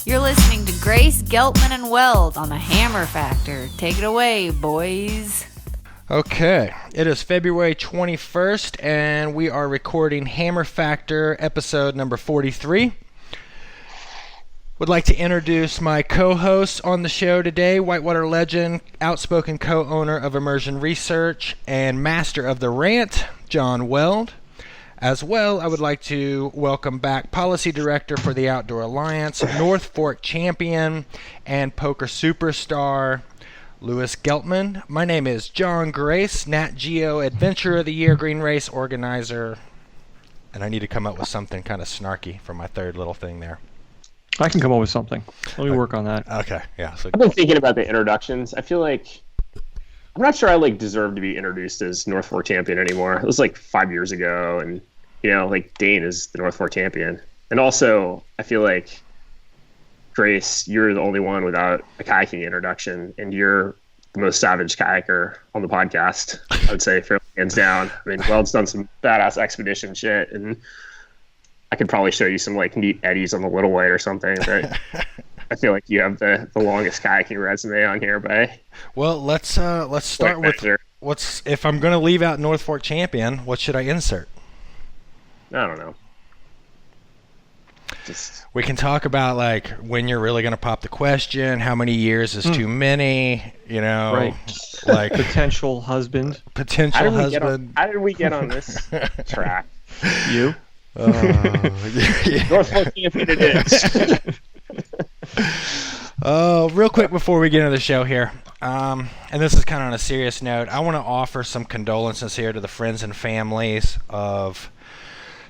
You're listening to Grace, Geltman, and Weld on the Hammer Factor. Take it away, boys. Okay, it is February 21st, and we are recording Hammer Factor episode number 43. Would like to introduce my co-host on the show today, Whitewater legend, outspoken co-owner of Immersion Research, and master of the rant, John Weld. As well, I would like to welcome back Policy Director for the Outdoor Alliance, North Fork champion, and poker superstar, Lewis Geltman. My name is John Grace, Nat Geo Adventure of the Year Green Race organizer. And I need to come up with something kind of snarky for my third little thing there. I can come up with something. Let me work on that. Okay, yeah. So I've been thinking about the introductions. I feel like I'm not sure I deserve to be introduced as North Fork champion anymore. It was 5 years ago, and Dane is the North Fork champion. And also, I feel like Grace, you're the only one without a kayaking introduction, and you're the most savage kayaker on the podcast. I would say, fairly hands down. I mean, Weld's done some badass expedition shit, and I could probably show you some neat eddies on the Little White or something, but I feel like you have the longest kayaking resume on here, but well, let's start with what's if I'm going to leave out North Fork champion, what should I insert? I don't know. We can talk about when you're really going to pop the question, how many years is too many, right. Potential husband. How did we get on this track? You? North Fork champion it is. Real quick before we get into the show here, and this is kind of on a serious note, I want to offer some condolences here to the friends and families of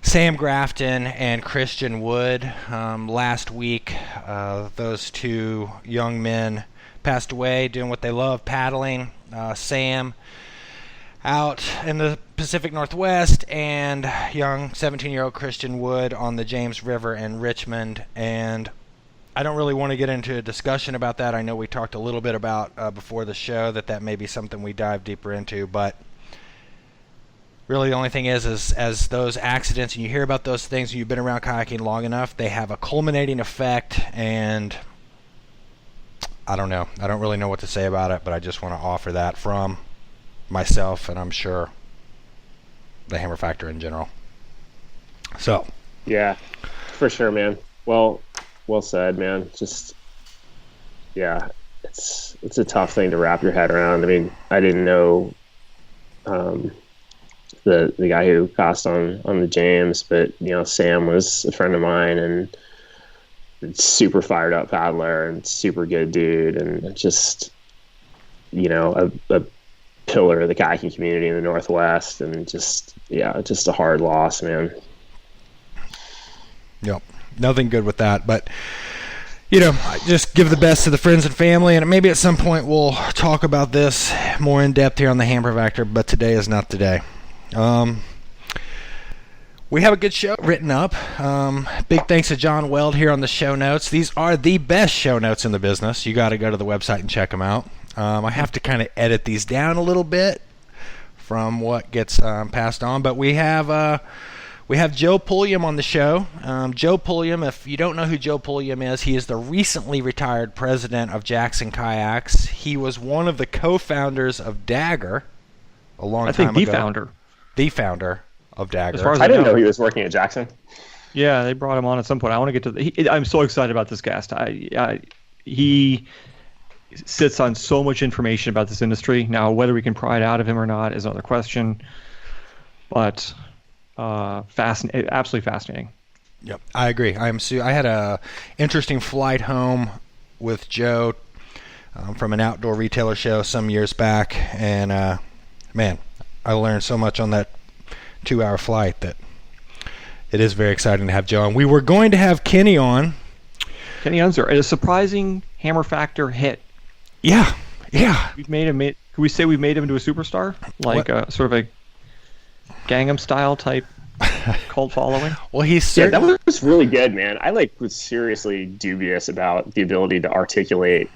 Sam Grafton and Christian Wood. Last week, those two young men passed away doing what they love, paddling. Sam out in the Pacific Northwest, and young 17-year-old Christian Wood on the James River in Richmond. And I don't really want to get into a discussion about that. I know we talked a little bit about before the show that may be something we dive deeper into, but really the only thing is as those accidents, and you hear about those things and you've been around kayaking long enough, they have a culminating effect, and I don't know. I don't really know what to say about it, but I just want to offer that from myself, and I'm sure the Hammer Factor in general. So yeah, for sure, man. Well said, man. Just it's a tough thing to wrap your head around. I mean, I didn't know the guy who passed on the James, but Sam was a friend of mine and super fired up paddler and super good dude, and just a pillar of the kayaking community in the Northwest, and just a hard loss, man. Yep, nothing good with that, but just give the best to the friends and family, and maybe at some point we'll talk about this more in depth here on the Hammer Factor, but today is not the day. We have a good show written up. Big thanks to John Weld here on the show notes. These are the best show notes in the business. You got to go to the website and check them out. I have to kind of edit these down a little bit from what gets passed on, but we have Joe Pulliam on the show. Joe Pulliam, if you don't know who Joe Pulliam is, he is the recently retired president of Jackson Kayaks. He was one of the co-founders of Dagger a long time ago. The founder of Dagger. As far as I didn't know he was working at Jackson. Yeah, they brought him on at some point. I want to get to I'm so excited about this guest. He sits on so much information about this industry. Now, whether we can pry it out of him or not is another question. But absolutely fascinating. Yep, I agree. I had a interesting flight home with Joe from an outdoor retailer show some years back, and man, I learned so much on that 2-hour flight that it is very exciting to have Joe on. We were going to have Kenny on. Kenny Unser, a surprising Hammer Factor hit. Yeah. We've made him. Can we say we've made him into a superstar, a sort of a Gangnam Style type cult following? Well, he's that was really good, man. I was seriously dubious about the ability to articulate.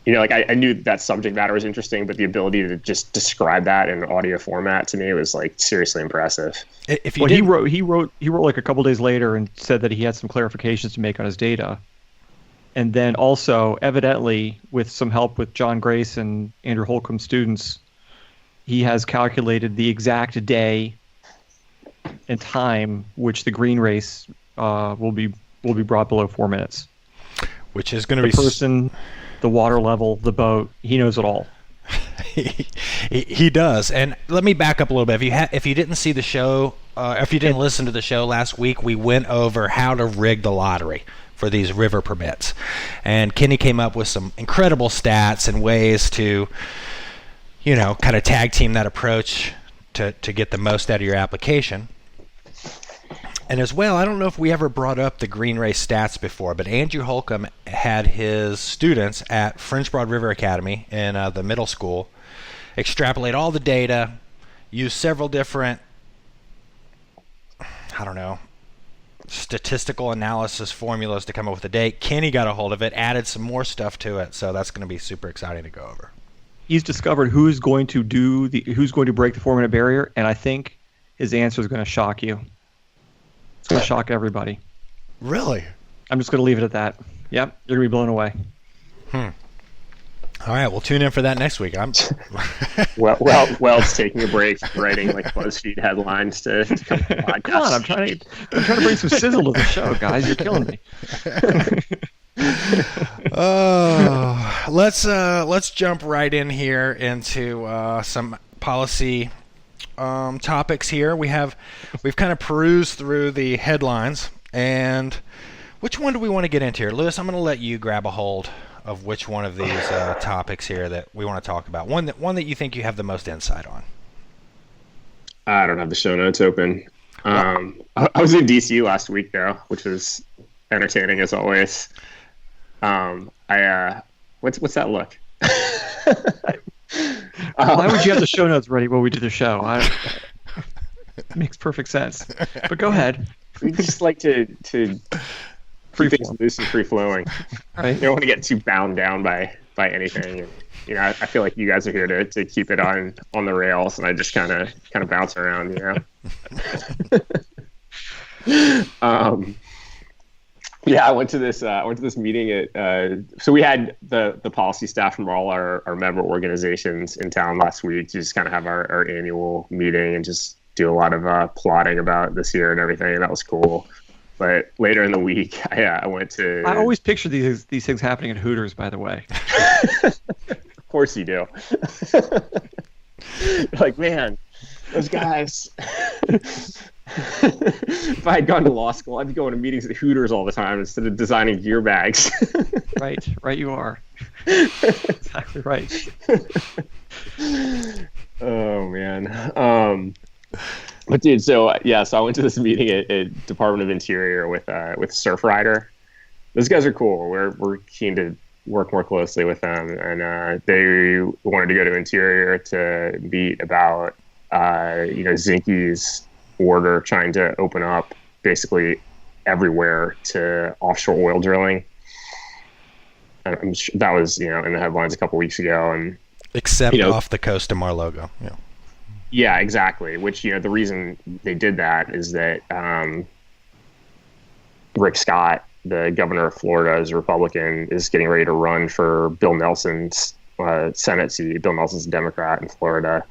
I knew that subject matter was interesting, but the ability to just describe that in audio format to me was seriously impressive. He wrote a couple days later and said that he had some clarifications to make on his data. And then also, evidently, with some help with John Grace and Andrew Holcomb students, he has calculated the exact day and time which the green race will be brought below 4 minutes. Which is going to be the person, the water level, the boat. He knows it all. he does. And let me back up a little bit. If you didn't see the show, if you didn't listen to the show last week, we went over how to rig the lottery for these river permits. And Kenny came up with some incredible stats and ways to, kind of tag team that approach to get the most out of your application. And as well, I don't know if we ever brought up the green race stats before, but Andrew Holcomb had his students at French Broad River Academy in the middle school extrapolate all the data, use several different, statistical analysis formulas to come up with a date. Kenny got a hold of it, added some more stuff to it, so that's going to be super exciting to go over. He's discovered who's going to break the 4-minute barrier, and I think his answer is going to shock you. It's going to shock everybody. Really? I'm just going to leave it at that. Yep, you're going to be blown away. All right, we'll tune in for that next week. Weld's taking a break from writing like BuzzFeed headlines to come to the podcast. Come on, I'm trying to bring some sizzle to the show, guys. You're killing me. Let's jump right in here into some policy topics here. We've kind of perused through the headlines, and which one do we want to get into here? Lewis, I'm going to let you grab a hold of which one of these topics here that we want to talk about. One that you think you have the most insight on. I don't have the show notes open. I was in DC last week though, which was entertaining as always. What's that look? Why would you have the show notes ready while we do the show? It makes perfect sense. But go ahead. We just like to keep things loose and free flowing. Right. You don't want to get too bound down by anything. And, I feel like you guys are here to keep it on the rails, and I just kind of bounce around. I went to this meeting at. So we had the policy staff from all our member organizations in town last week to just kind of have our annual meeting and just do a lot of plotting about this year and everything. And that was cool. But later in the week, I went to. I always picture these things happening at Hooters. By the way, of course you do. Like, man, those guys. If I had gone to law school, I'd be going to meetings at Hooters all the time instead of designing gear bags. Right, you are. Exactly right. Oh man. But dude, so I went to this meeting at Department of Interior with Surfrider. Those guys are cool. We're keen to work more closely with them, and they wanted to go to Interior to meet about Zinke's order trying to open up basically everywhere to offshore oil drilling. And I'm sure that was in the headlines a couple weeks ago, and except off the coast of Mar-a-Lago. Yeah, exactly. Which, the reason they did that is that Rick Scott, the governor of Florida, is a Republican, is getting ready to run for Bill Nelson's Senate seat. Bill Nelson's a Democrat in Florida.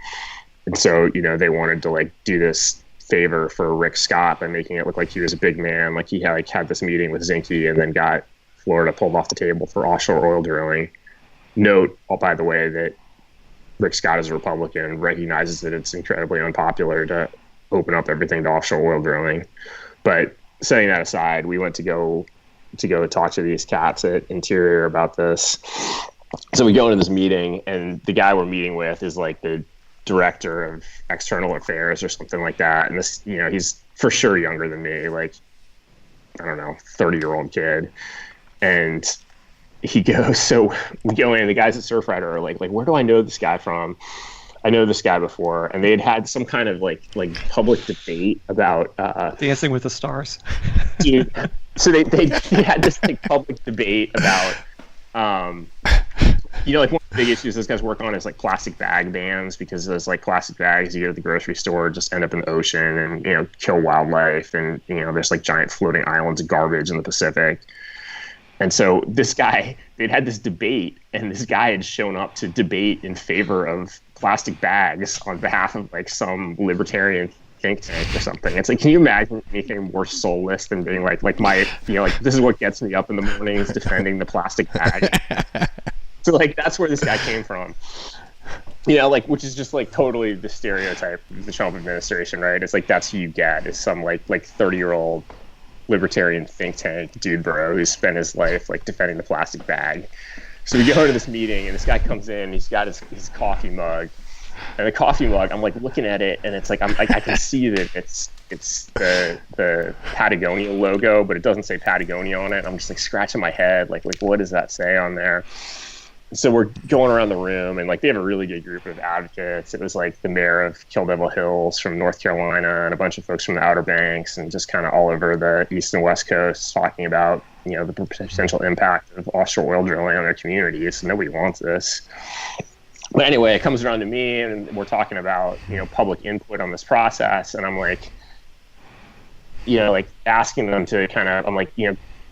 And so, they wanted to do this favor for Rick Scott by making it look like he was a big man, like he had this meeting with Zinke and then got Florida pulled off the table for offshore oil drilling. Note, by the way, that Rick Scott is a Republican and recognizes that it's incredibly unpopular to open up everything to offshore oil drilling. But setting that aside, we went to go talk to these cats at Interior about this. So we go into this meeting, and the guy we're meeting with is like the director of external affairs or something like that. And this, he's for sure younger than me, like, I don't know, 30-year-old kid. And he goes, so we go in, the guys at Surfrider are like, where do I know this guy from? I know this guy before. And they had some kind of like public debate about Dancing with the Stars. Dude, so they had this public debate about one of the big issues those guys work on is plastic bag bans, because those plastic bags you go to the grocery store just end up in the ocean and kill wildlife, and there's giant floating islands of garbage in the Pacific. And so this guy, they'd had this debate, and this guy had shown up to debate in favor of plastic bags on behalf of like some libertarian think tank or something. It's like, can you imagine anything more soulless than being like my, like this is what gets me up in the mornings, defending the plastic bag. So like that's where this guy came from. Like, which is just like totally the stereotype of the Trump administration, right? It's like that's who you get, is some like 30-year-old libertarian think tank dude bro who's spent his life like defending the plastic bag. So we go to this meeting, and this guy comes in, he's got his coffee mug, and the coffee mug, I'm like looking at it, and it's like I can see that it's the Patagonia logo, but it doesn't say Patagonia on it. I'm just like scratching my head, like what does that say on there? So we're going around the room, and like they have a really good group of advocates. It was like the mayor of Kill Devil Hills from North Carolina, and a bunch of folks from the Outer Banks, and just kind of all over the East and West Coast talking about the potential impact of offshore oil drilling on their communities. Nobody wants this. But anyway, it comes around to me, and we're talking about public input on this process, and I'm like, like asking them to kind of, I'm like,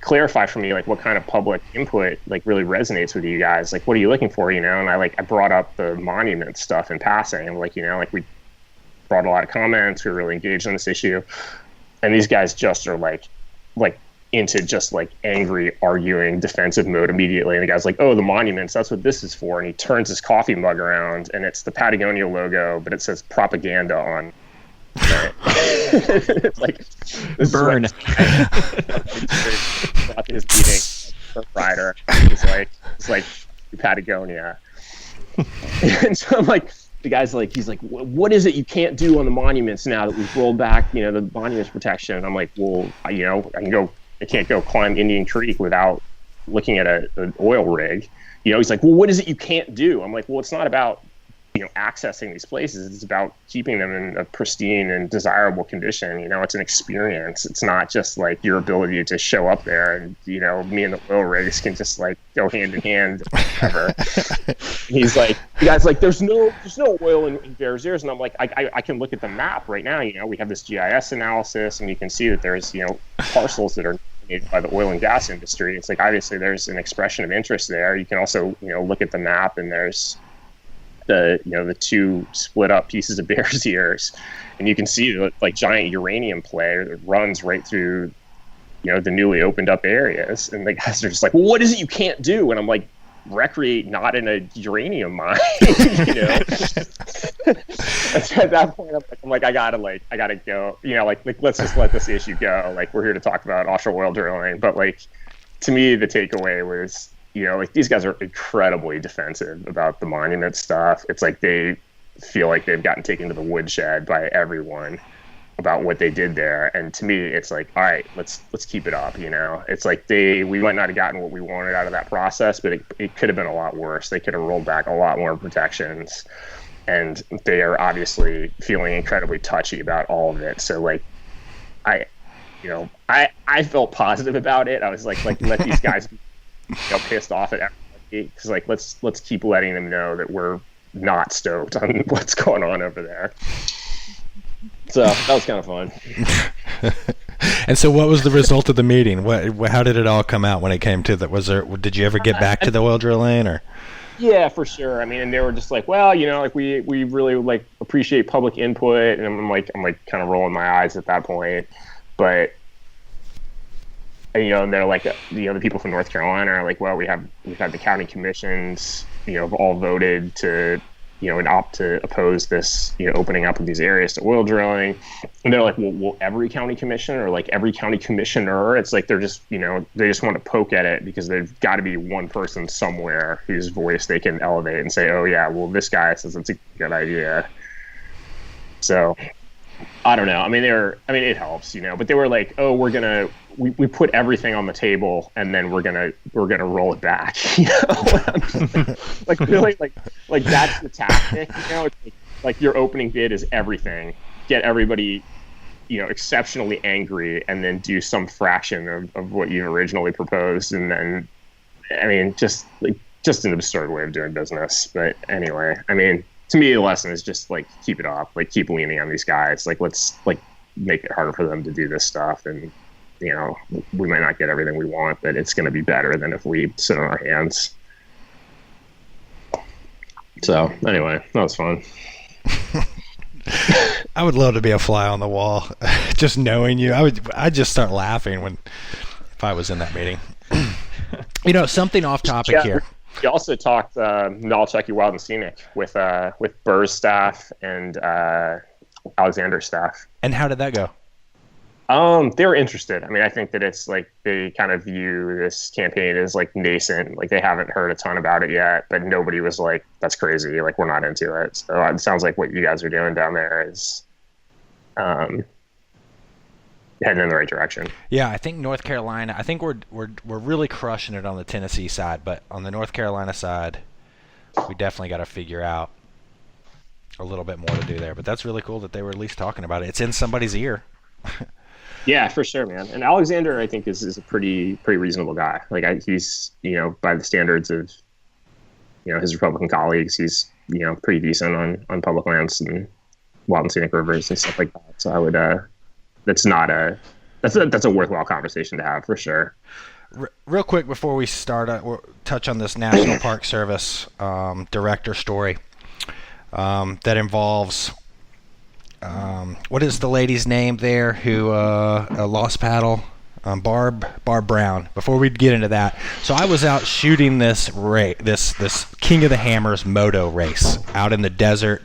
clarify for me like what kind of public input like really resonates with you guys. Like, what are you looking for? And I brought up the monument stuff in passing, and like like we brought a lot of comments. We were really engaged on this issue, and these guys just are like into just like angry, arguing, defensive mode immediately. And the guy's like, oh, the monuments, that's what this is for. And he turns his coffee mug around, and it's the Patagonia logo, but it says propaganda on it. It's like, this burn. His meeting, rider. He's like Patagonia. And so I'm like, the guy's like, he's like, what is it you can't do on the monuments now that we've rolled back, the monuments protection? And I'm like, well, I can't go climb Indian Creek without looking at an oil rig. He's like, well, what is it you can't do? I'm like, well, it's not about accessing these places. It's about keeping them in a pristine and desirable condition. It's an experience. It's not just like your ability to show up there and me and the oil rigs can just like go hand in hand forever. He's like, the guy's like, there's no oil in Bears Ears. And I'm like, I can look at the map right now. We have this GIS analysis, and you can see that there's parcels that are dominated by the oil and gas industry. It's like, obviously there's an expression of interest there. You can also look at the map, and there's the two split up pieces of Bears Ears, and you can see the like giant uranium play that runs right through the newly opened up areas. And the guys are just like, well, what is it you can't do? And I'm like, recreate not in a uranium mine. And so at that point I'm like I gotta go, like let's just let this issue go. Like, we're here to talk about offshore oil drilling. But like, to me, the takeaway was, like, these guys are incredibly defensive about the monument stuff. It's like they feel like they've gotten taken to the woodshed by everyone about what they did there. And to me, it's like, all right, let's keep it up. It's like we might not have gotten what we wanted out of that process, but it could have been a lot worse. They could have rolled back a lot more protections, and they are obviously feeling incredibly touchy about all of it. So like, I felt positive about it. I was like let these guys be pissed off at everybody, because like let's keep letting them know that we're not stoked on what's going on over there. So that was kind of fun. And so, what was the result of the meeting? How did it all come out when it came to that? Did you ever get back to the oil drilling, or? Yeah, for sure. I mean, and they were just like, well, like we really like appreciate public input, and I'm like kind of rolling my eyes at that point, but. And they're like, the people from North Carolina are like, well, we've had the county commissions, have all voted to, and opt to oppose this, opening up of these areas to oil drilling. And they're like, well, every county commissioner, or like every county commissioner, it's like they're just, they just want to poke at it, because there's got to be one person somewhere whose voice they can elevate and say, oh yeah, well, this guy says it's a good idea. So I don't know. I mean, it helps, but they were like, oh, we put everything on the table, and then we're gonna roll it back. Like really, like that's the tactic. It's like your opening bid is everything. Get everybody, exceptionally angry, and then do some fraction of what you originally proposed, and then, I mean, just an absurd way of doing business. But anyway, I mean, to me, the lesson is just like keep it up, like keep leaning on these guys. Like, let's like make it harder for them to do this stuff, and you know, we might not get everything we want, but it's going to be better than if we sit on our hands. So anyway, that was fun. I would love to be a fly on the wall. Just knowing you, I'd just start laughing if I was in that meeting. You know, something off topic here. He also talked Nalchuk Wild and Scenic with Burr's staff and Alexander's staff. And how did that go? They were interested. I mean, I think that it's like they kind of view this campaign as like nascent. Like they haven't heard a ton about it yet, but nobody was like, "That's crazy." Like we're not into it. So it sounds like what you guys are doing down there is heading in the right direction. Yeah, I think North Carolina. I think we're really crushing it on the Tennessee side, but on the North Carolina side, we definitely got to figure out a little bit more to do there. But that's really cool that they were at least talking about it. It's in somebody's ear. Yeah, for sure, man. And Alexander, I think, is a pretty reasonable guy. Like he's, you know, by the standards of, you know, his Republican colleagues, he's, you know, pretty decent on public lands and wild and scenic rivers and stuff like that. So I would, that's a worthwhile conversation to have for sure. Real quick before we start, touch on this National Park Service director story that involves. What is the lady's name there who lost paddle? Barb Brown. Before we get into that, so I was out shooting this King of the Hammers moto race out in the desert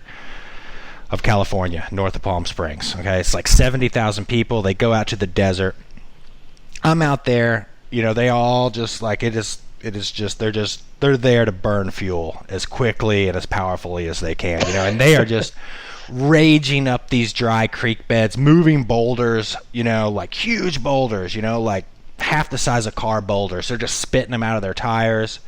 of California, north of Palm Springs. Okay, it's like 70,000 people. They go out to the desert. I'm out there. You know, they all just like it is just they're there to burn fuel as quickly and as powerfully as they can. You know, and they are just raging up these dry creek beds, moving boulders, you know, like huge boulders, you know, like half the size of car boulders. They're just spitting them out of their tires.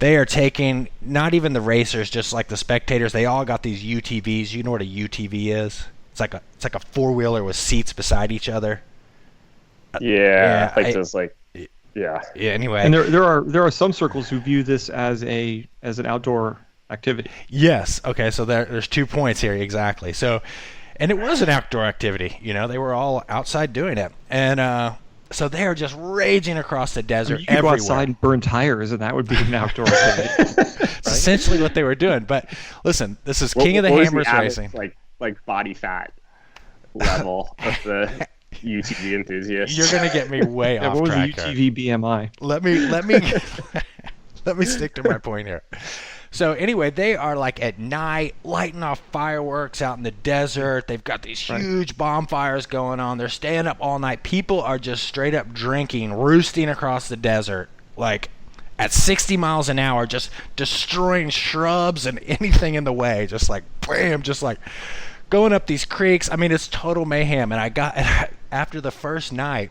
They are taking, not even the racers, just like the spectators. They all got these UTVs. You know what a UTV is? It's like a four-wheeler with seats beside each other. Yeah. Anyway, and there are some circles who view this as an outdoor activity. Yes. Okay. So there's 2 points here exactly. So, and it was an outdoor activity. You know, they were all outside doing it, and so they are just raging across the desert. You could everywhere. go outside and burn tires, and that would be an outdoor activity. Right? Essentially what they were doing. But listen, this is King of the Hammers racing. Like body fat level of the UTV enthusiasts. You're gonna get me way off what was track. the UTV BMI? Let me stick to my point here. So anyway, they are like at night lighting off fireworks out in the desert. They've got these huge bonfires going on. They're staying up all night. People are just straight up drinking, roosting across the desert, like at 60 miles an hour, just destroying shrubs and anything in the way. Just like bam, just like going up these creeks. I mean, it's total mayhem. And after the first night,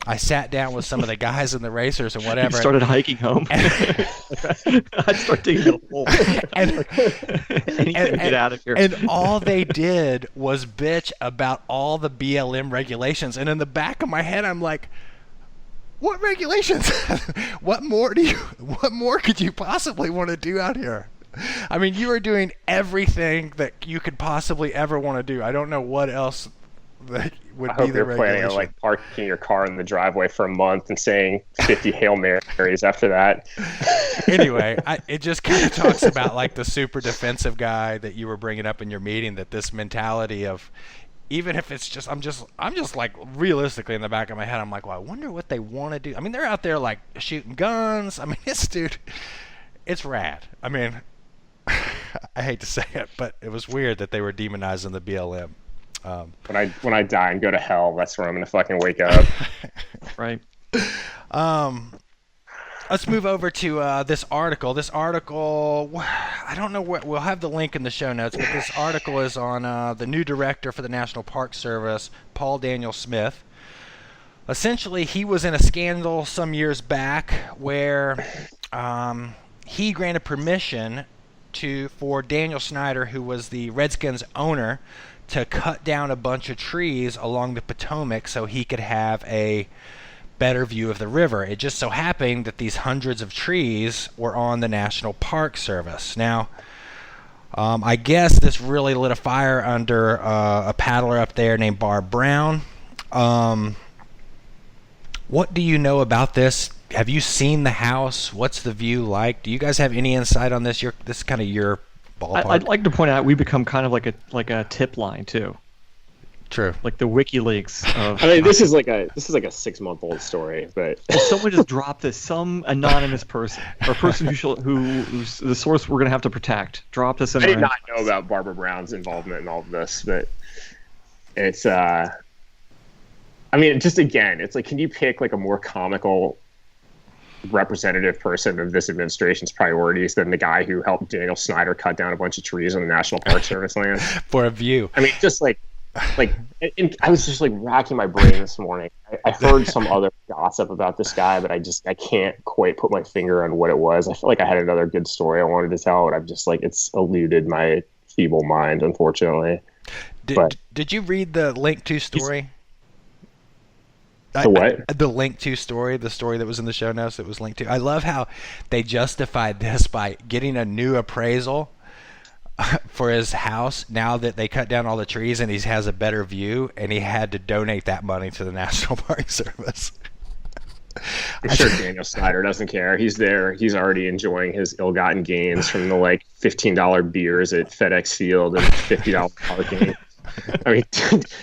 I sat down with some of the guys and the racers and whatever. You started hiking home. I'd start digging a hole. and get out of here. And all they did was bitch about all the BLM regulations. And in the back of my head, I'm like, what regulations? What more could you possibly want to do out here? I mean, you are doing everything that you could possibly ever want to do. I don't know what else that would be the regulation. Planning on like parking your car in the driveway for a month and saying 50 Hail Marys after that. Anyway, it just kind of talks about like the super defensive guy that you were bringing up in your meeting, that this mentality of, even if it's just, I'm just like realistically in the back of my head, I'm like, well, I wonder what they want to do. I mean, they're out there like shooting guns. I mean, it's rad. I mean, I hate to say it, but it was weird that they were demonizing the BLM. When I die and go to hell, that's where I'm gonna fucking wake up. Right. Let's move over to this article. This article, I don't know what, we'll have the link in the show notes, but this article is on the new director for the National Park Service, Paul Daniel Smith. Essentially, he was in a scandal some years back where he granted permission for Daniel Snyder, who was the Redskins owner, to cut down a bunch of trees along the Potomac so he could have a better view of the river. It just so happened that these hundreds of trees were on the National Park Service. Now, I guess this really lit a fire under a paddler up there named Barb Brown. What do you know about this? Have you seen the house? What's the view like? Do you guys have any insight on this? This is kind of your ballpark. I'd like to point out we become kind of like a tip line too. True. Like the WikiLeaks of. I mean, this is like a 6-month-old story, but Well, someone just dropped this. Some anonymous person or person who's the source we're gonna have to protect dropped this in. I did not know about Barbara Brown's involvement in all of this, but it's I mean, just again, it's like, can you pick like a more comical representative person of this administration's priorities than the guy who helped Daniel Snyder cut down a bunch of trees on the National Park Service land for a view? I mean, just like and I was just like racking my brain this morning. I heard some other gossip about this guy, but I can't quite put my finger on what it was. I feel like I had another good story I wanted to tell, and I'm just like, it's eluded my feeble mind, unfortunately. Did you read the link to story? The what? The link to story, the story that was in the show notes that was linked to. I love how they justified this by getting a new appraisal for his house now that they cut down all the trees and he has a better view, and he had to donate that money to the National Park Service. I'm sure Daniel Snyder doesn't care. He's there. He's already enjoying his ill-gotten gains from the like $15 beers at FedEx Field and $50 parking. I mean,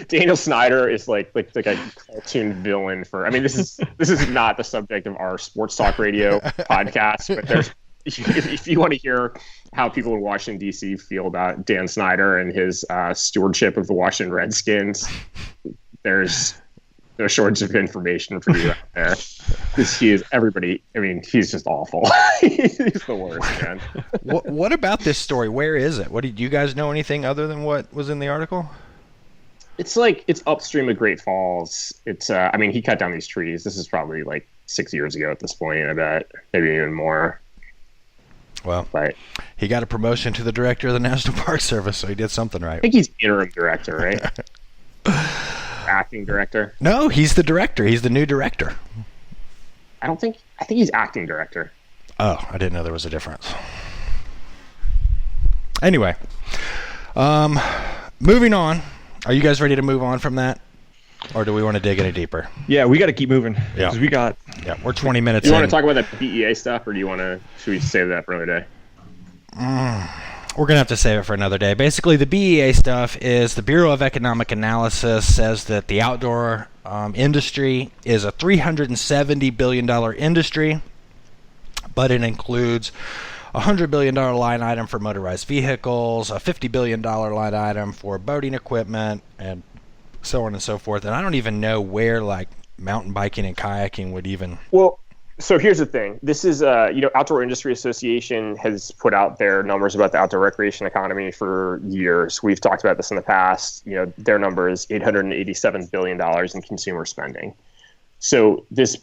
Daniel Snyder is like a cartoon villain for. I mean, this is not the subject of our sports talk radio podcast, but there's if you want to hear how people in Washington D.C. feel about Dan Snyder and his stewardship of the Washington Redskins, there's no shortage of information for you out there. Because he is everybody. I mean, he's just awful. He's the worst, man. What about this story? Where is it? What did you guys know anything other than what was in the article? It's like it's upstream of Great Falls. It's I mean, he cut down these trees. This is probably like 6 years ago at this point. I bet maybe even more. Well, but he got a promotion to the director of the National Park Service, so he did something right. I think he's interim director, right? Acting director. No, he's the director. He's the new director. I think he's acting director. Oh, I didn't know there was a difference. Anyway, moving on. Are you guys ready to move on from that? Or do we want to dig any deeper? Yeah, we got to keep moving. Yeah. Because we got... Yeah, we're 20 minutes in. You in. want to talk about that BEA stuff, or should we save that for another day? We're going to have to save it for another day. Basically, the BEA stuff is the Bureau of Economic Analysis says that the outdoor industry is a $370 billion industry, but it includes a $100 billion line item for motorized vehicles, a $50 billion line item for boating equipment, and so on and so forth. And I don't even know where like mountain biking and kayaking would even... Well, so here's the thing. This is, Outdoor Industry Association has put out their numbers about the outdoor recreation economy for years. We've talked about this in the past. Their number is $887 billion in consumer spending. So this,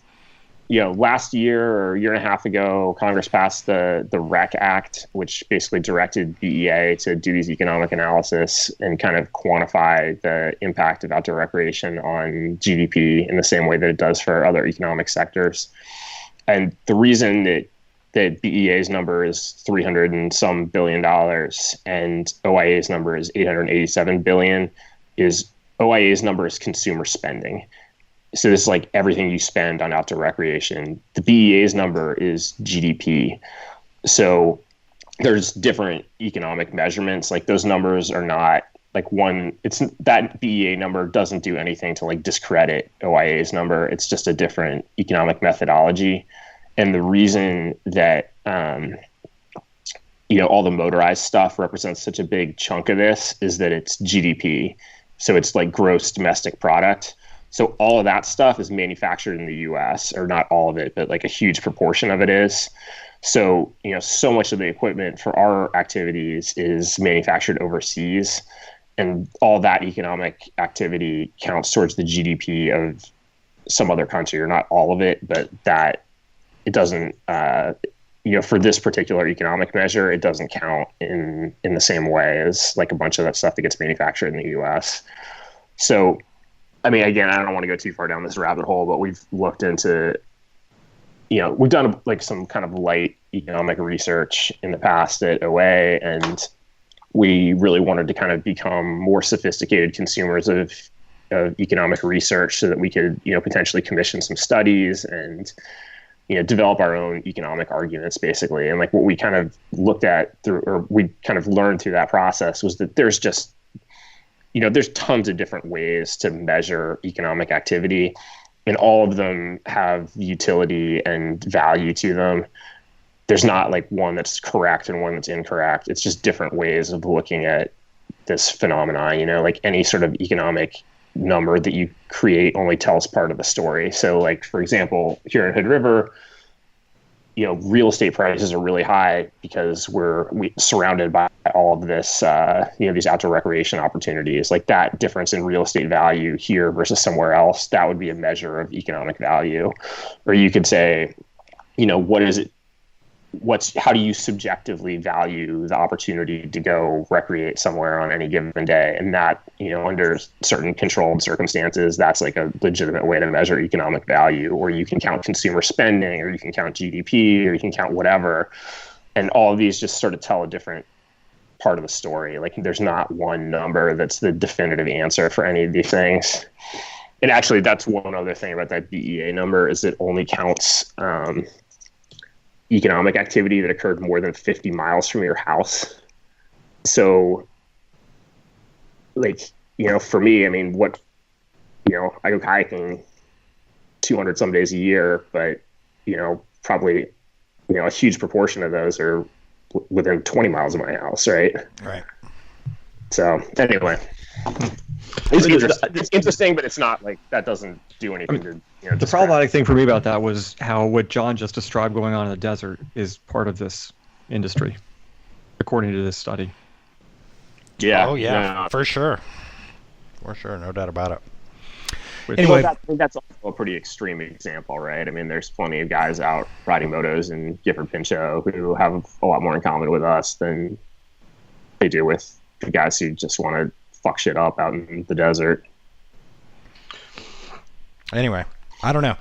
last year or a year and a half ago, Congress passed the REC Act, which basically directed BEA to do these economic analysis and kind of quantify the impact of outdoor recreation on GDP in the same way that it does for other economic sectors. And the reason that BEA's number is $300 and some billion and OIA's number is $887 billion is OIA's number is consumer spending. So this is like everything you spend on outdoor recreation. The BEA's number is GDP. So there's different economic measurements. Like those numbers are not like one. It's that BEA number doesn't do anything to like discredit OIA's number. It's just a different economic methodology. And the reason that all the motorized stuff represents such a big chunk of this is that it's GDP. So it's like gross domestic product. So all of that stuff is manufactured in the U.S., or not all of it, but like a huge proportion of it is. So, so much of the equipment for our activities is manufactured overseas, and all that economic activity counts towards the GDP of some other country, or not all of it, but that it doesn't, for this particular economic measure, it doesn't count in the same way as like a bunch of that stuff that gets manufactured in the U.S. So, I mean, again, I don't want to go too far down this rabbit hole, but we've looked into, we've done like some kind of light economic research in the past at OA, and we really wanted to kind of become more sophisticated consumers of of economic research so that we could, potentially commission some studies and, develop our own economic arguments, basically. And like what we kind of looked at through, or we kind of learned through that process, was that there's just, there's tons of different ways to measure economic activity, and all of them have utility and value to them. There's not like one that's correct and one that's incorrect. It's just different ways of looking at this phenomenon. Like any sort of economic number that you create only tells part of the story. So like, for example, here in Hood River, real estate prices are really high because we're surrounded by all of this, these outdoor recreation opportunities. Like that difference in real estate value here versus somewhere else, that would be a measure of economic value. Or you could say, what is it? How do you subjectively value the opportunity to go recreate somewhere on any given day? And that, under certain controlled circumstances, that's like a legitimate way to measure economic value. Or you can count consumer spending, or you can count GDP, or you can count whatever. And all of these just sort of tell a different part of the story. Like there's not one number that's the definitive answer for any of these things. And actually, that's one other thing about that BEA number, is it only counts economic activity that occurred more than 50 miles from your house. So like, for me, I mean, I go kayaking 200 some days a year, but, probably, a huge proportion of those are within 20 miles of my house. Right. Right. So anyway, it's interesting, but it's not like that doesn't do anything to, the problematic thing for me about that was how what John just described going on in the desert is part of this industry, according to this study. Yeah. Oh yeah, for sure. No doubt about it. Anyway, that's also a pretty extreme example, right? I mean, there's plenty of guys out riding motos in Gifford Pinchot who have a lot more in common with us than they do with the guys who just want to fuck shit up out in the desert. Anyway, I don't know.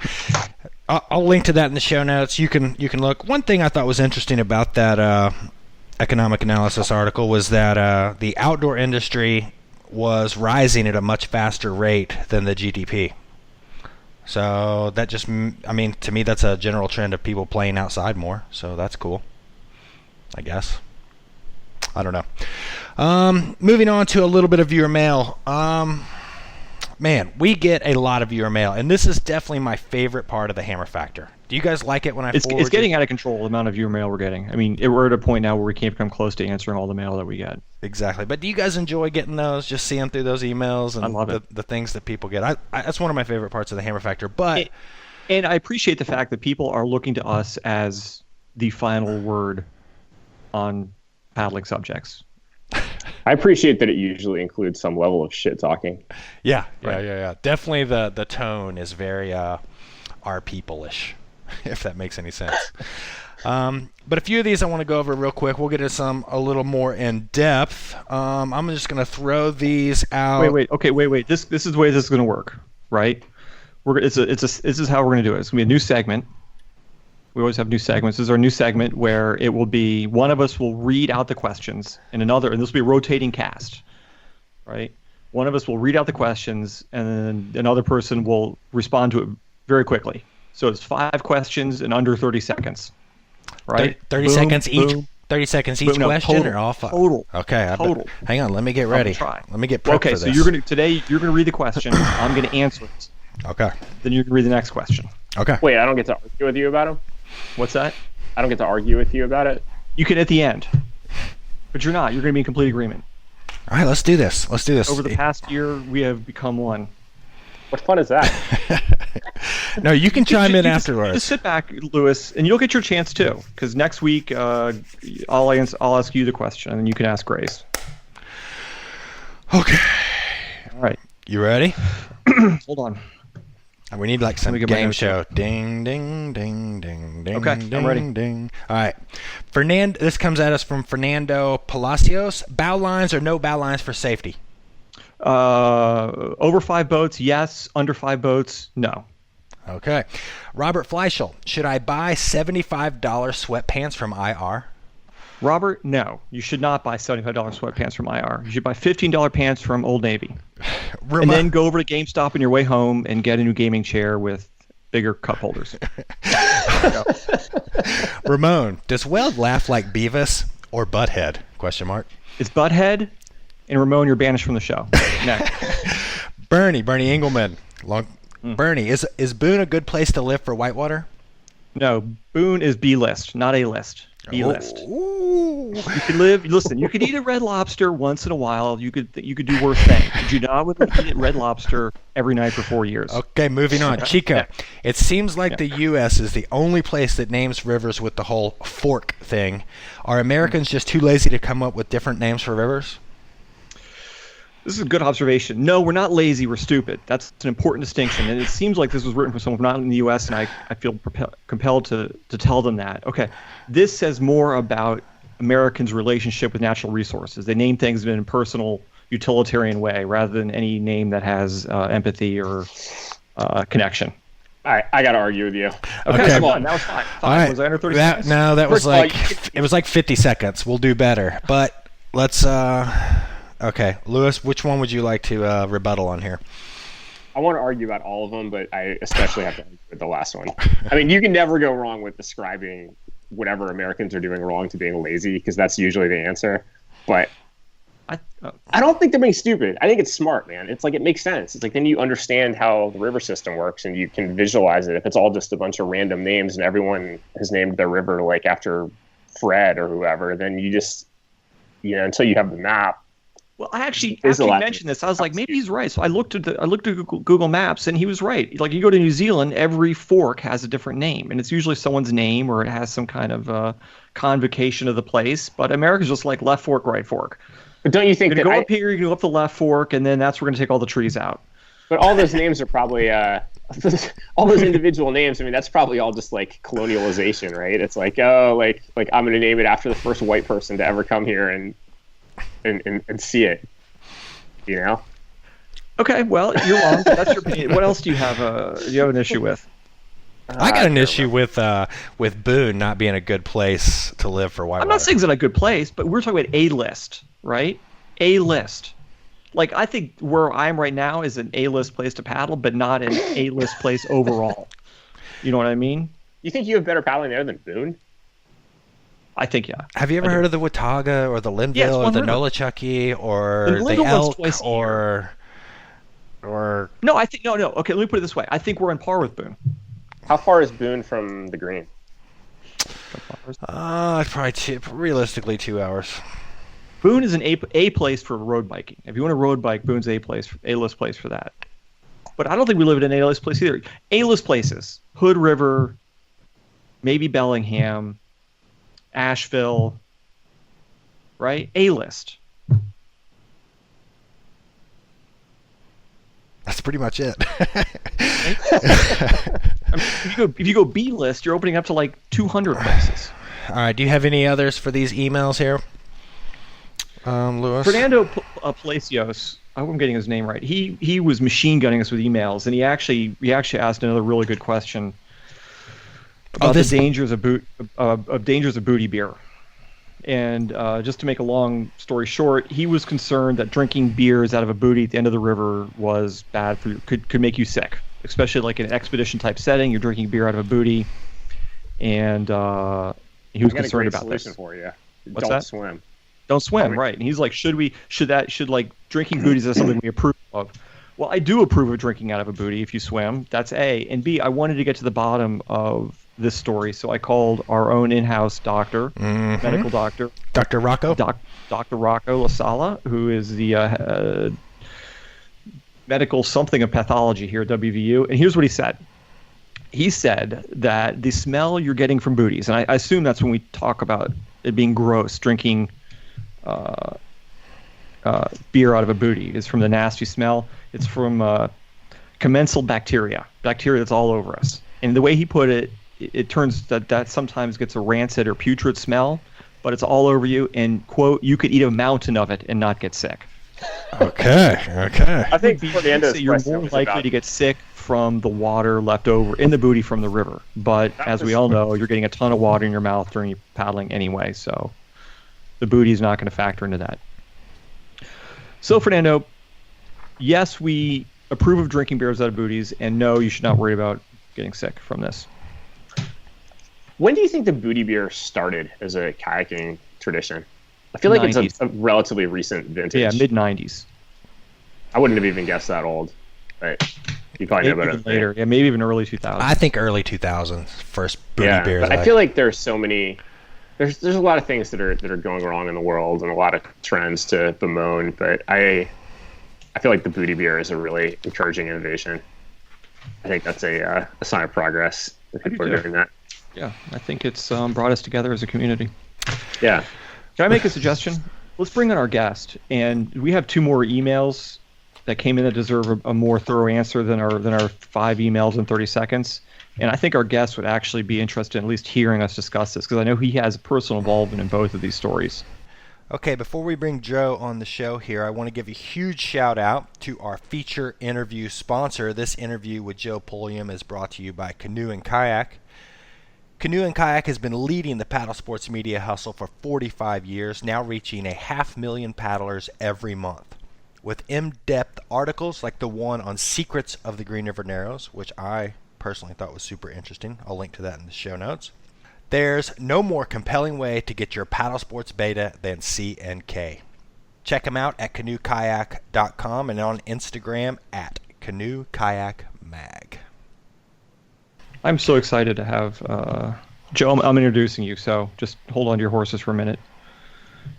I'll link to that in the show notes. You can look. One thing I thought was interesting about that economic analysis article was that the outdoor industry was rising at a much faster rate than the GDP. So that just, I mean, to me, that's a general trend of people playing outside more. So that's cool, I guess. I don't know. Moving on to a little bit of viewer mail. Man, we get a lot of viewer mail, and this is definitely my favorite part of the Hammer Factor. Do you guys like it when I forward It's getting out of control, the amount of viewer mail we're getting. I mean, we're at a point now where we can't come close to answering all the mail that we get. Exactly. But do you guys enjoy getting those, just seeing through those emails and I love the things that people get? That's one of my favorite parts of the Hammer Factor. But and I appreciate the fact that people are looking to us as the final word on paddling subjects. I appreciate that it usually includes some level of shit talking. Yeah. Definitely the tone is very our people-ish, if that makes any sense. But a few of these I want to go over real quick. We'll get to some a little more in depth. I'm just going to throw these out. Wait. This is the way this is going to work, right? This is how we're going to do it. It's going to be a new segment. We always have new segments. This is our new segment where it will be one of us will read out the questions and this will be a rotating cast, right? One of us will read out the questions and then another person will respond to it very quickly. So it's 5 questions in under 30 seconds, right? 30 seconds each. 30 seconds each question, total, or all 5? Total. Okay. Total. Hang on. Let me get ready. Let me get prepped for this. Okay. So today you're gonna read the question. I'm gonna answer it. Okay. Then you can read the next question. Okay. Wait, I don't get to argue with you about them? What's that? I don't get to argue with you about it? You can at the end. But you're not. You're going to be in complete agreement. All right, let's do this. Over the past year, we have become one. What fun is that? No, you can chime in afterwards. Just sit back, Lewis, and you'll get your chance too. Because next week, I'll ask you the question, and then you can ask Grace. Okay. All right. You ready? Hold on. We need like some game show. Ding, ding, ding, ding, ding. Okay, ding, I'm ready. Ding. All right. This comes at us from Fernando Palacios. Bow lines or no bow lines for safety? Over 5 boats, yes. Under 5 boats, no. Okay. Robert Fleischel. Should I buy $75 sweatpants from IR? Robert, no. You should not buy $75 sweatpants from IR. You should buy $15 pants from Old Navy. And then go over to GameStop on your way home and get a new gaming chair with bigger cup holders. Ramon, does Weld laugh like Beavis or Butthead? Question mark. It's Butthead, and Ramon, you're banished from the show. Next. Bernie Engelman. Bernie, is Boone a good place to live for whitewater? No, Boone is B-list, not A-list. B-list. Ooh. You can live. Listen, you could eat a Red Lobster once in a while. You could do worse things. But you not would eat Red Lobster every night for 4 years. Okay, moving on. Chico, it seems like the U.S. is the only place that names rivers with the whole fork thing. Are Americans just too lazy to come up with different names for rivers? This is a good observation. No, we're not lazy. We're stupid. That's an important distinction. And it seems like this was written for someone not in the U.S., and I feel compelled to tell them that. Okay, this says more about Americans' relationship with natural resources. They name things in a personal, utilitarian way rather than any name that has empathy or connection. All right, I got to argue with you. Okay, come on. That was fine. Right. Was I under 30 seconds? No, that was it was like 50 seconds. We'll do better. But let's... Okay, Lewis, which one would you like to rebuttal on here? I want to argue about all of them, but I especially have to argue with the last one. I mean, you can never go wrong with describing whatever Americans are doing wrong to being lazy, because that's usually the answer. But I don't think they're being stupid. I think it's smart, man. It's like it makes sense. It's like then you understand how the river system works and you can visualize it. If it's all just a bunch of random names and everyone has named their river like after Fred or whoever, then you just, until you have the map. Well, after you mentioned this, I was like, maybe he's right. So I looked at Google Maps, and he was right. Like, you go to New Zealand, every fork has a different name, and it's usually someone's name or it has some kind of convocation of the place. But America's just like left fork, right fork. But don't you think that up here, you can go up the left fork, and then that's where we're gonna take all the trees out. But all those names are probably all those individual names. I mean, that's probably all just like colonialization, right? It's like, like I'm gonna name it after the first white person to ever come here and see it, Okay, well, you're wrong. That's your opinion. What else do you have? An issue with? I got an issue with Boone not being a good place to live for whitewater. I'm not saying it's not a good place, but we're talking about A-list, right? A-list. Like, I think where I am right now is an A-list place to paddle, but not an A-list place overall. You know what I mean? You think you have better paddling there than Boone? I think, yeah. Have you ever heard of the Watauga or the Linville or the Nolichucky or the Elk or? No, I think no. Okay, let me put it this way. I think we're on par with Boone. How far is Boone from the green? Probably realistically 2 hours. Boone is an A place for road biking. If you want to road bike, Boone's A-list place for that. But I don't think we live in an A-list place either. A-list places: Hood River, maybe Bellingham, Asheville, right? A-list. That's pretty much it. I mean, if you go B-list, you're opening up to like 200 places. All right. Do you have any others for these emails here, Lewis? Fernando Palacios. I hope I'm getting his name right. He was machine gunning us with emails, and he actually asked another really good question about the dangers of booty beer. And just to make a long story short, he was concerned that drinking beers out of a booty at the end of the river was bad for you, could make you sick, especially like in an expedition type setting. You're drinking beer out of a booty, and he was concerned about this. For you. What's Don't that? swim. Don't swim, right? And he's like, should like drinking booties is something we approve of? Well, I do approve of drinking out of a booty if you swim. That's A. And B, I wanted to get to the bottom of this story, so I called our own in-house doctor, medical doctor, Dr. Rocco, Dr. Rocco LaSala, who is the medical something of pathology here at WVU. And here's what he said. He said that the smell you're getting from booties, and I assume that's when we talk about it being gross, drinking beer out of a booty, is from the nasty smell. It's from commensal bacteria that's all over us. And the way he put it, it turns that sometimes gets a rancid or putrid smell, but it's all over you, and, quote, you could eat a mountain of it and not get sick. Okay. I think you're more likely to get sick from the water left over in the booty from the river. But as we all know, you're getting a ton of water in your mouth during your paddling anyway, so the booty is not going to factor into that. So, Fernando, yes, we approve of drinking beers out of booties, and no, you should not worry about getting sick from this. When do you think the booty beer started as a kayaking tradition? I feel like 90s. it's a relatively recent vintage. Yeah, mid-90s. I wouldn't have even guessed that old, but you probably know Maybe better. even later. Yeah, maybe even early 2000s. I think early 2000s, first booty beers. But I feel like there's so many. There's a lot of things that are going wrong in the world and a lot of trends to bemoan. But I feel like the booty beer is a really encouraging innovation. I think that's a sign of progress that people are doing that. Yeah, I think it's brought us together as a community. Yeah. Can I make a suggestion? Let's bring in our guest, and we have 2 more emails that came in that deserve a more thorough answer than our 5 emails in 30 seconds. And I think our guest would actually be interested in at least hearing us discuss this, because I know he has personal involvement in both of these stories. Okay, before we bring Joe on the show here, I want to give a huge shout out to our feature interview sponsor. This interview with Joe Pulliam is brought to you by Canoe and Kayak. Canoe and Kayak has been leading the paddle sports media hustle for 45 years, now reaching 500,000 paddlers every month. With in-depth articles like the one on secrets of the Green River Narrows, which I personally thought was super interesting. I'll link to that in the show notes. There's no more compelling way to get your paddle sports beta than C&K. Check them out at canoekayak.com and on Instagram at canoekayakmag. I'm so excited to have Joe. I'm introducing you, so just hold on to your horses for a minute.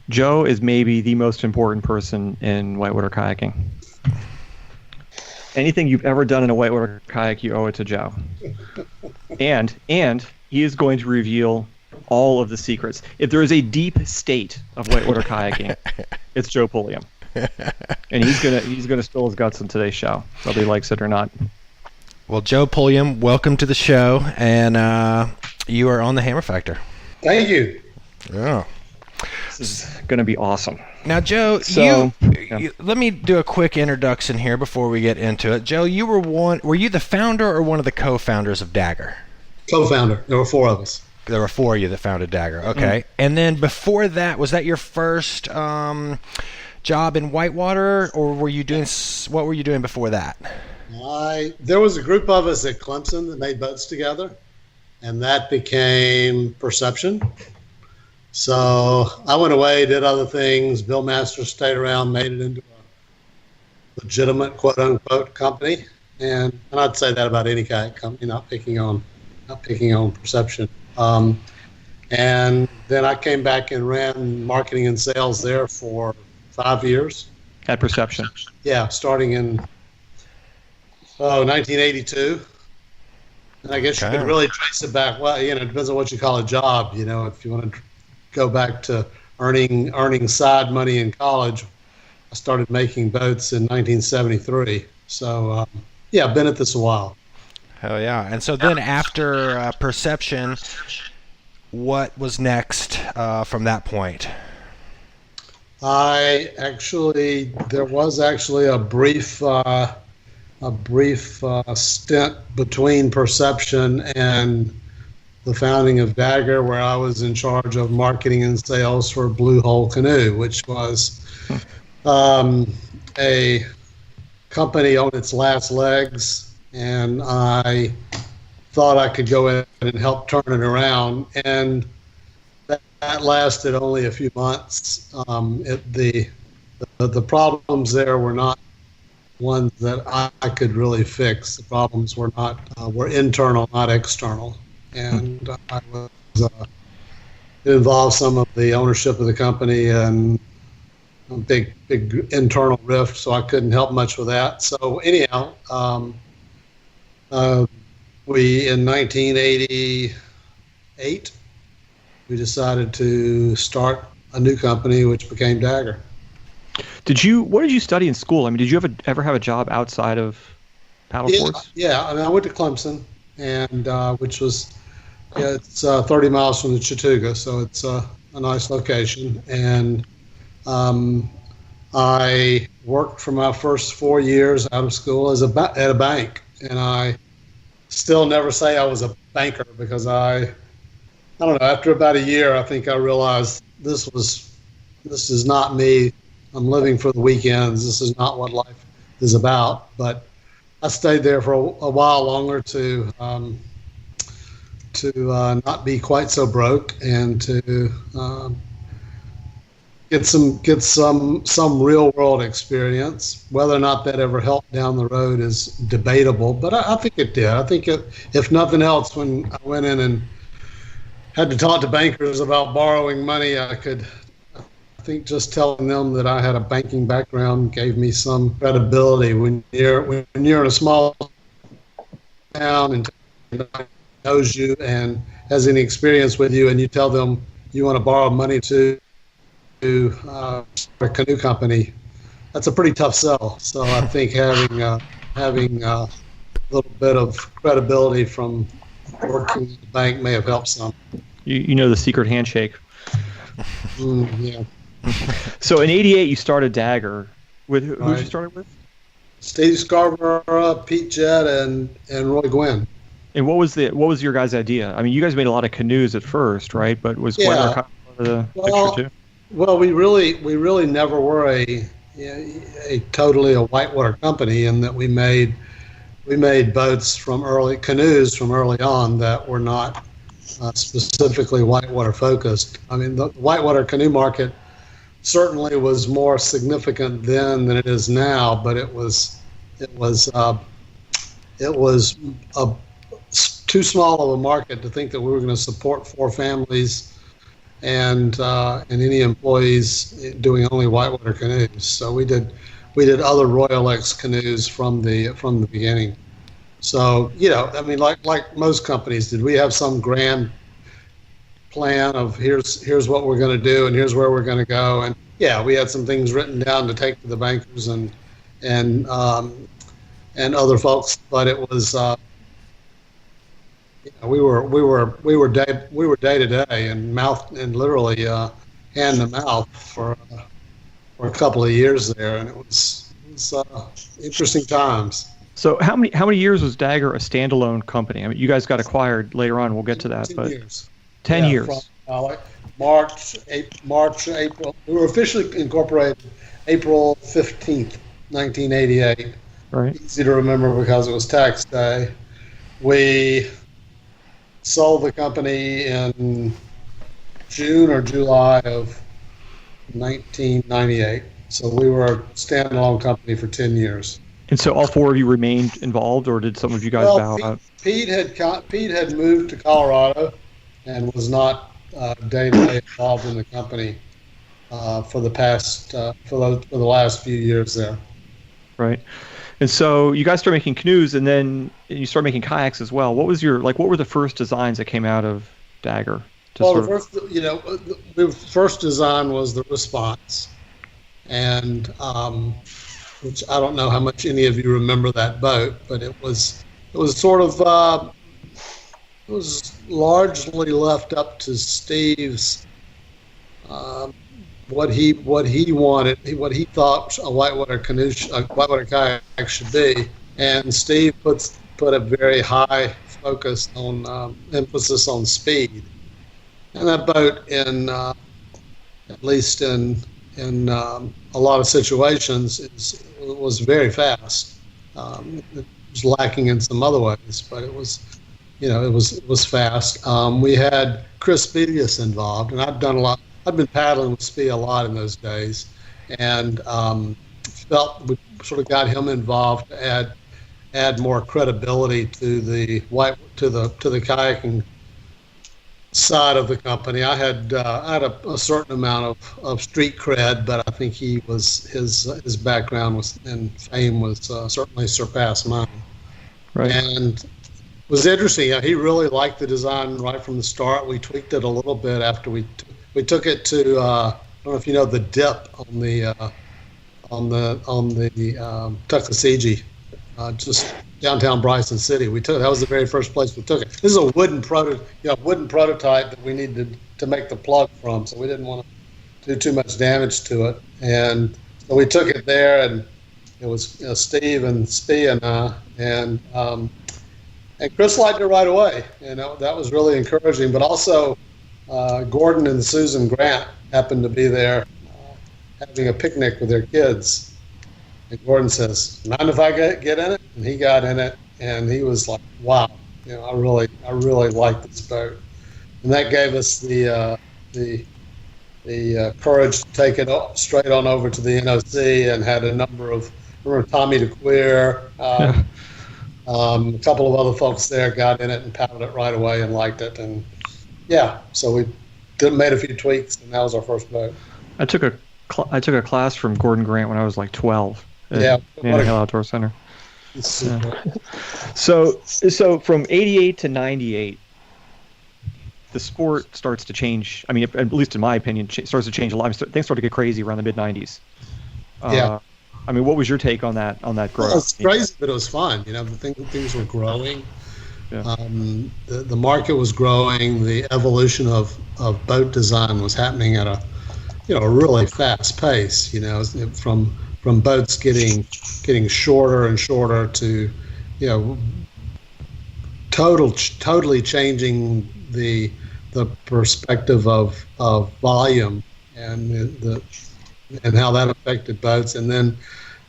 Joe is maybe the most important person in whitewater kayaking. Anything you've ever done in a whitewater kayak, you owe it to Joe. And he is going to reveal all of the secrets. If there is a deep state of whitewater kayaking, it's Joe Pulliam. And he's gonna spill his guts on today's show, whether he likes it or not. Well, Joe Pulliam, welcome to the show, and you are on the Hammer Factor. Thank you. Yeah. This is going to be awesome. Now, Joe, you let me do a quick introduction here before we get into it. Joe, were you the founder or one of the co-founders of Dagger? Co-founder. There were 4 of us. There were 4 of you that founded Dagger. Okay. And then before that, was that your first job in whitewater, or what were you doing before that? There was a group of us at Clemson that made boats together, and that became Perception. So I went away, did other things. Bill Masters stayed around, made it into a legitimate quote-unquote company, and I'd say that about any kayak company, not picking on Perception. And then I came back and ran marketing and sales there for 5 years. At Perception. Yeah, starting in 1982. And I guess you could really trace it back. Well, it depends on what you call a job. If you want to go back to earning side money in college, I started making boats in 1973. So, I've been at this a while. Hell yeah. And so then after Perception, what was next from that point? There was actually a brief stint between Perception and the founding of Dagger, where I was in charge of marketing and sales for Blue Hole Canoe, which was a company on its last legs, and I thought I could go in and help turn it around, and that lasted only a few months. The problems there were not ones that I could really fix. The problems were internal, not external. And it involved some of the ownership of the company and a big internal rift, so I couldn't help much with that. So anyhow, in 1988, we decided to start a new company, which became Dagger. What did you study in school? I mean, did you ever have a job outside of paddle sports? Yeah, I went to Clemson, and which was it's 30 miles from the Chattooga, so it's a nice location. And I worked for my first 4 years out of school at a bank, and I still never say I was a banker because I don't know. After about a year, I think I realized this was this is not me. I'm living for the weekends. This is not what life is about. But I stayed there for a while longer to not be quite so broke and to get some real world experience. Whether or not that ever helped down the road is debatable, but I think it did. I think if nothing else, when I went in and had to talk to bankers about borrowing money, I think just telling them that I had a banking background gave me some credibility. When you're in a small town and nobody knows you and has any experience with you, and you tell them you want to borrow money to a canoe company, that's a pretty tough sell. So I think having a little bit of credibility from working at the bank may have helped some. You know the secret handshake. Yeah. So in '88, you started Dagger. With who Right. you started with? Steve Scarborough, Pete Jett, and Roy Gwynn. And what was your guys' idea? I mean, you guys made a lot of canoes at first, right? But was Gwen Yeah. kind of part of the Well, picture too? Well, we really never were a totally a whitewater company, in that we made boats canoes from early on that were not specifically whitewater focused. I mean, the whitewater canoe market certainly was more significant then than it is now, but it was too small of a market to think that we were going to support 4 families and any employees doing only whitewater canoes. So we did other Royal X canoes from the beginning. So, I mean, like most companies did, we have some grand plan of here's what we're going to do and here's where we're going to go. And yeah, we had some things written down to take to the bankers and other folks, but it was we were day to day and literally hand to mouth for a couple of years there, and it was interesting times. So how many years was Dagger a standalone company? I mean, you guys got acquired later on. We'll get to that. 10 but years. 10 Yeah, years. From March, April. We were officially incorporated April 15th, 1988. Right. Easy to remember because it was tax day. We sold the company in June or July of 1998. So we were a standalone company for 10 years. And so all 4 of you remained involved, or did some of you guys bow out? Pete had moved to Colorado and was not day-to-day involved in the company for the last few years there. Right. And so you guys started making canoes, and then you started making kayaks as well. What were the first designs that came out of Dagger? The first design was the Response, and which I don't know how much any of you remember that boat, but it was sort of it was largely left up to Steve's what he wanted, what he thought a whitewater kayak should be, and Steve put a very high focus on emphasis on speed, and that boat at least in a lot of situations was very fast. It was lacking in some other ways, but it was fast. We had Chris Spidius involved, and I've been paddling with Spee a lot in those days, and felt we sort of got him involved to add more credibility to the kayaking side of the company. I had a certain amount of street cred, but I think his background and fame was certainly surpassed mine. Right. And it was interesting. He really liked the design right from the start. We tweaked it a little bit after we took it to I don't know if you know the dip on the Tuckasegee, just downtown Bryson City. That was the very first place we took it. This is a wooden prototype that we needed to make the plug from, so we didn't want to do too much damage to it. And so we took it there, and it was Steve and Spee and I, and Chris liked it right away. That was really encouraging. But also, Gordon and Susan Grant happened to be there having a picnic with their kids. And Gordon says, "Mind if I get in it?" And he got in it, and he was like, "Wow, I really like this boat." And that gave us the courage to take it straight on over to the NOC, and had a number of, remember Tommy DeQueer, a couple of other folks there got in it and paddled it right away and liked it. And so we made a few tweaks, and that was our first boat. I took a class from Gordon Grant when I was like 12. At Hill Outdoor Center. So from 88 to 98, the sport starts to change. I mean, at least in my opinion, starts to change a lot. Things start to get crazy around the mid 90s. I mean, what was your take on that growth? Well, it's crazy, but it was fun. Things were growing. Yeah. The market was growing. The evolution of boat design was happening at a really fast pace. From boats getting shorter and shorter to totally changing the perspective of volume and how that affected boats. And then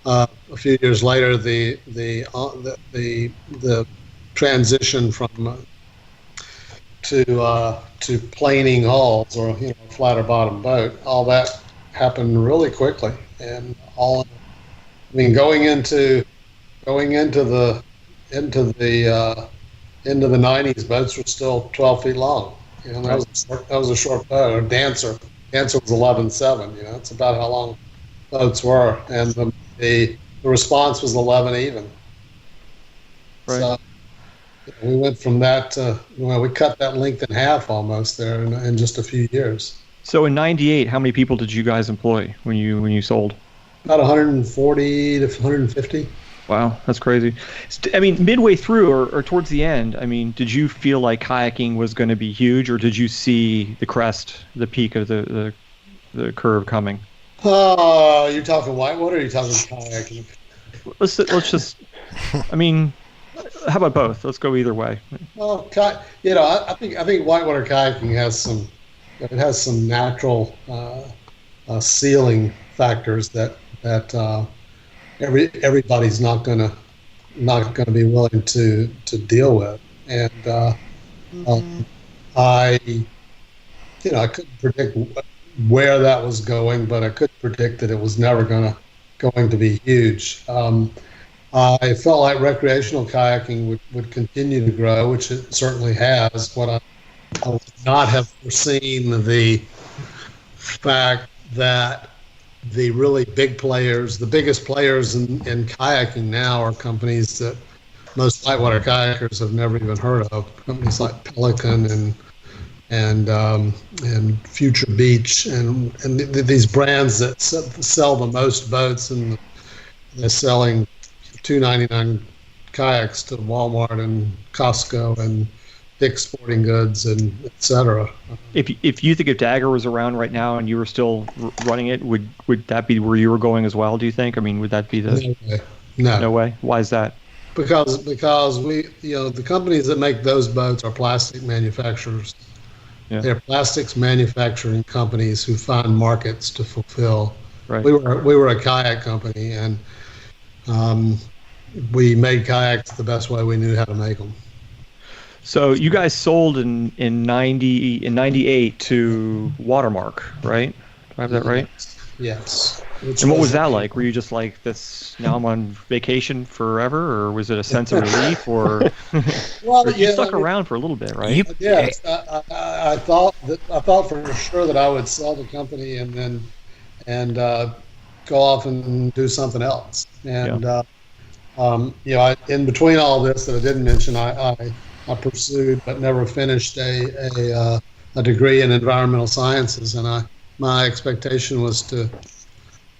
a few years later, the transition to planing hulls, or flatter bottom boat, all that happened really quickly. And going into the 90s, boats were still 12 feet long. That was a short boat. Or Dancer was 11.7. That's about how long boats were, and the response was 11 even. Right. So we went from that to we cut that length in half almost there in just a few years. So in 98, how many people did you guys employ when you sold? About 140 to 150. Wow, that's crazy. I mean, midway through or towards the end, I mean, did you feel like kayaking was going to be huge, or did you see the crest, the peak of the curve coming? You're talking whitewater, or are you talking kayaking? Let's just. I mean, how about both? Let's go either way. Well, I think whitewater kayaking has some natural sealing factors that everybody's not gonna be willing to deal with, and I couldn't predict where that was going, but I could predict that it was never going to be huge. I felt like recreational kayaking would continue to grow, which it certainly has. What I would not have foreseen the fact that the really big players, the biggest players in kayaking now, are companies that most whitewater kayakers have never even heard of. Companies like Pelican and Future Beach and these brands that sell the most boats, and they're selling $2.99 kayaks to Walmart and Costco and Dick's Sporting Goods and etc. If you think if Dagger was around right now and you were still running it, would that be where you were going as well? Do you think? I mean, would that be the no way? Why is that? Because we the companies that make those boats are plastic manufacturers. Yeah. They're plastics manufacturing companies who find markets to fulfill. Right. We were a kayak company, and we made kayaks the best way we knew how to make them. So you guys sold in 98 to Watermark, right? Do I have that right? Yes. And what was that like? Were you just like this? Now I'm on vacation forever, or was it a sense of relief? Or well, you stuck around for a little bit, right? Yes, I thought for sure that I would sell the company and go off and do something else. And in between all this that I didn't mention, I pursued but never finished a degree in environmental sciences, and my expectation was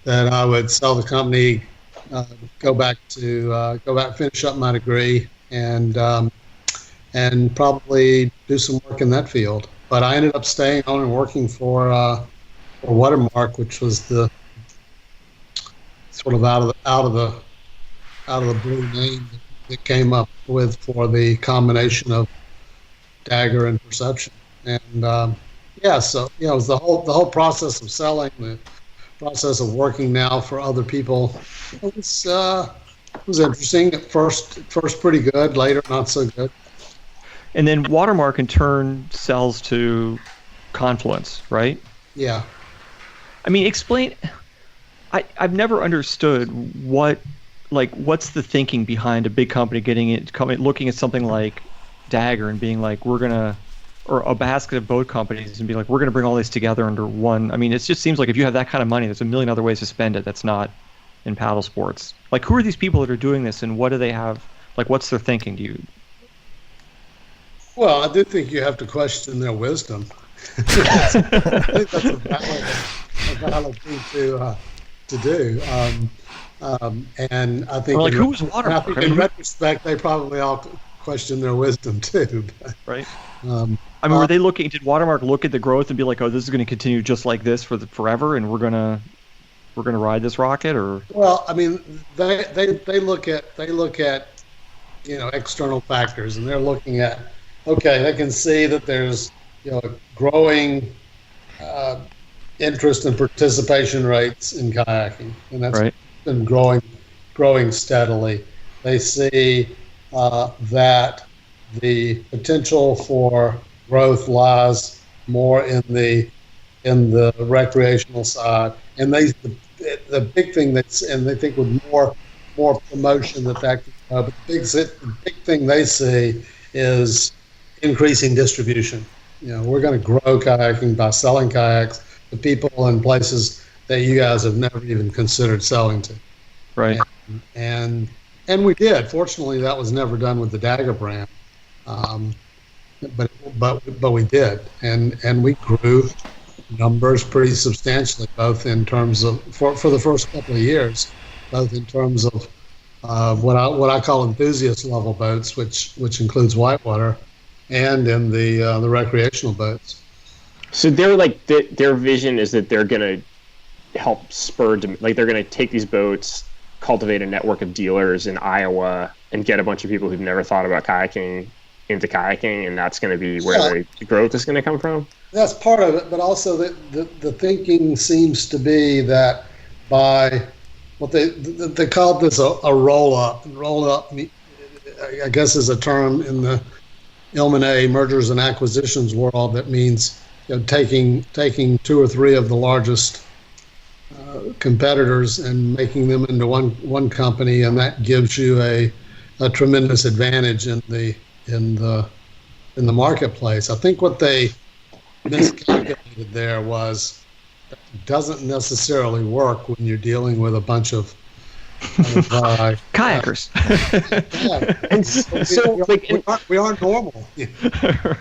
that I would sell the company, go back finish up my degree, and probably do some work in that field. But I ended up staying on and working for Watermark, which was the sort of out of the blue name that came up with for the combination of Dagger and Perception. And so it was the whole process of selling, the process of working now for other people. It was interesting. At first pretty good. Later, not so good. And then Watermark in turn sells to Confluence, right? Yeah. I mean, explain. I've never understood what's the thinking behind a big company looking at something like Dagger and being like, or a basket of boat companies and be like, we're going to bring all these together under one. I mean, it just seems like if you have that kind of money, there's a million other ways to spend it that's not in paddle sports. Like, who are these people that are doing this, and what do they have? Like, what's their thinking? Well, I do think you have to question their wisdom. I think that's a valid thing to do. And I think, who was Watermark? in retrospect, they probably all question their wisdom too. But, right. Were they looking? Did Watermark look at the growth and be like, "Oh, this is going to continue just like this forever, and we're gonna ride this rocket"? Or well, I mean, they look at external factors, and they're looking at, okay, they can see that there's growing interest and participation rates in kayaking, and that's right. been growing steadily. They see that the potential for growth lies more in the recreational side, and the big thing and they think with more promotion that can but the big thing they see is increasing distribution. We're going to grow kayaking by selling kayaks to people in places that you guys have never even considered selling to. Right. And we did. Fortunately, that was never done with the Dagger brand. But we did, and we grew numbers pretty substantially, both in terms of for the first couple of years, both in terms of what I call enthusiast level boats, which includes whitewater, and in the recreational boats. So they're like their vision is that they're going to help spur, like they're going to take these boats, cultivate a network of dealers in Iowa, and get a bunch of people who've never thought about kayaking into kayaking, and that's going to be where the growth is going to come from. That's part of it, but also the thinking seems to be that by what they called this a roll up. Roll up, I guess, is a term in the M&A mergers and acquisitions world that means taking two or three of the largest competitors and making them into one company, and that gives you a tremendous advantage in the marketplace. I think what they miscalculated there was that it doesn't necessarily work when you're dealing with a bunch of kayakers. And so we aren't normal.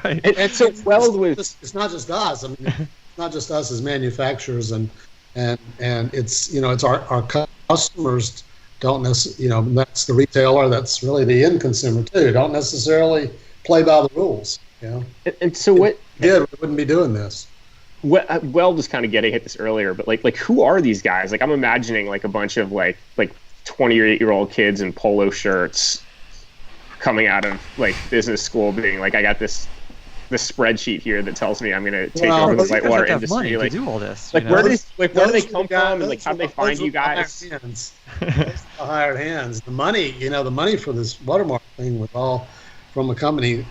Right. And so it's not just us. I mean, it's not just us as manufacturers, and it's our customers don't necessarily, that's the retailer, that's really the end consumer too, don't necessarily play by the rules. And so what we wouldn't be doing this. Weld was kind of getting at this earlier, but like who are these guys? Like, I'm imagining like a bunch of like 28-year-old kids in polo shirts coming out of like business school, being like, I got this spreadsheet here that tells me I'm going to take over the whitewater industry. Like, to do all this. Where do they come from, and like how do they find you guys? Hired hands. The money for this Watermark thing was all from a company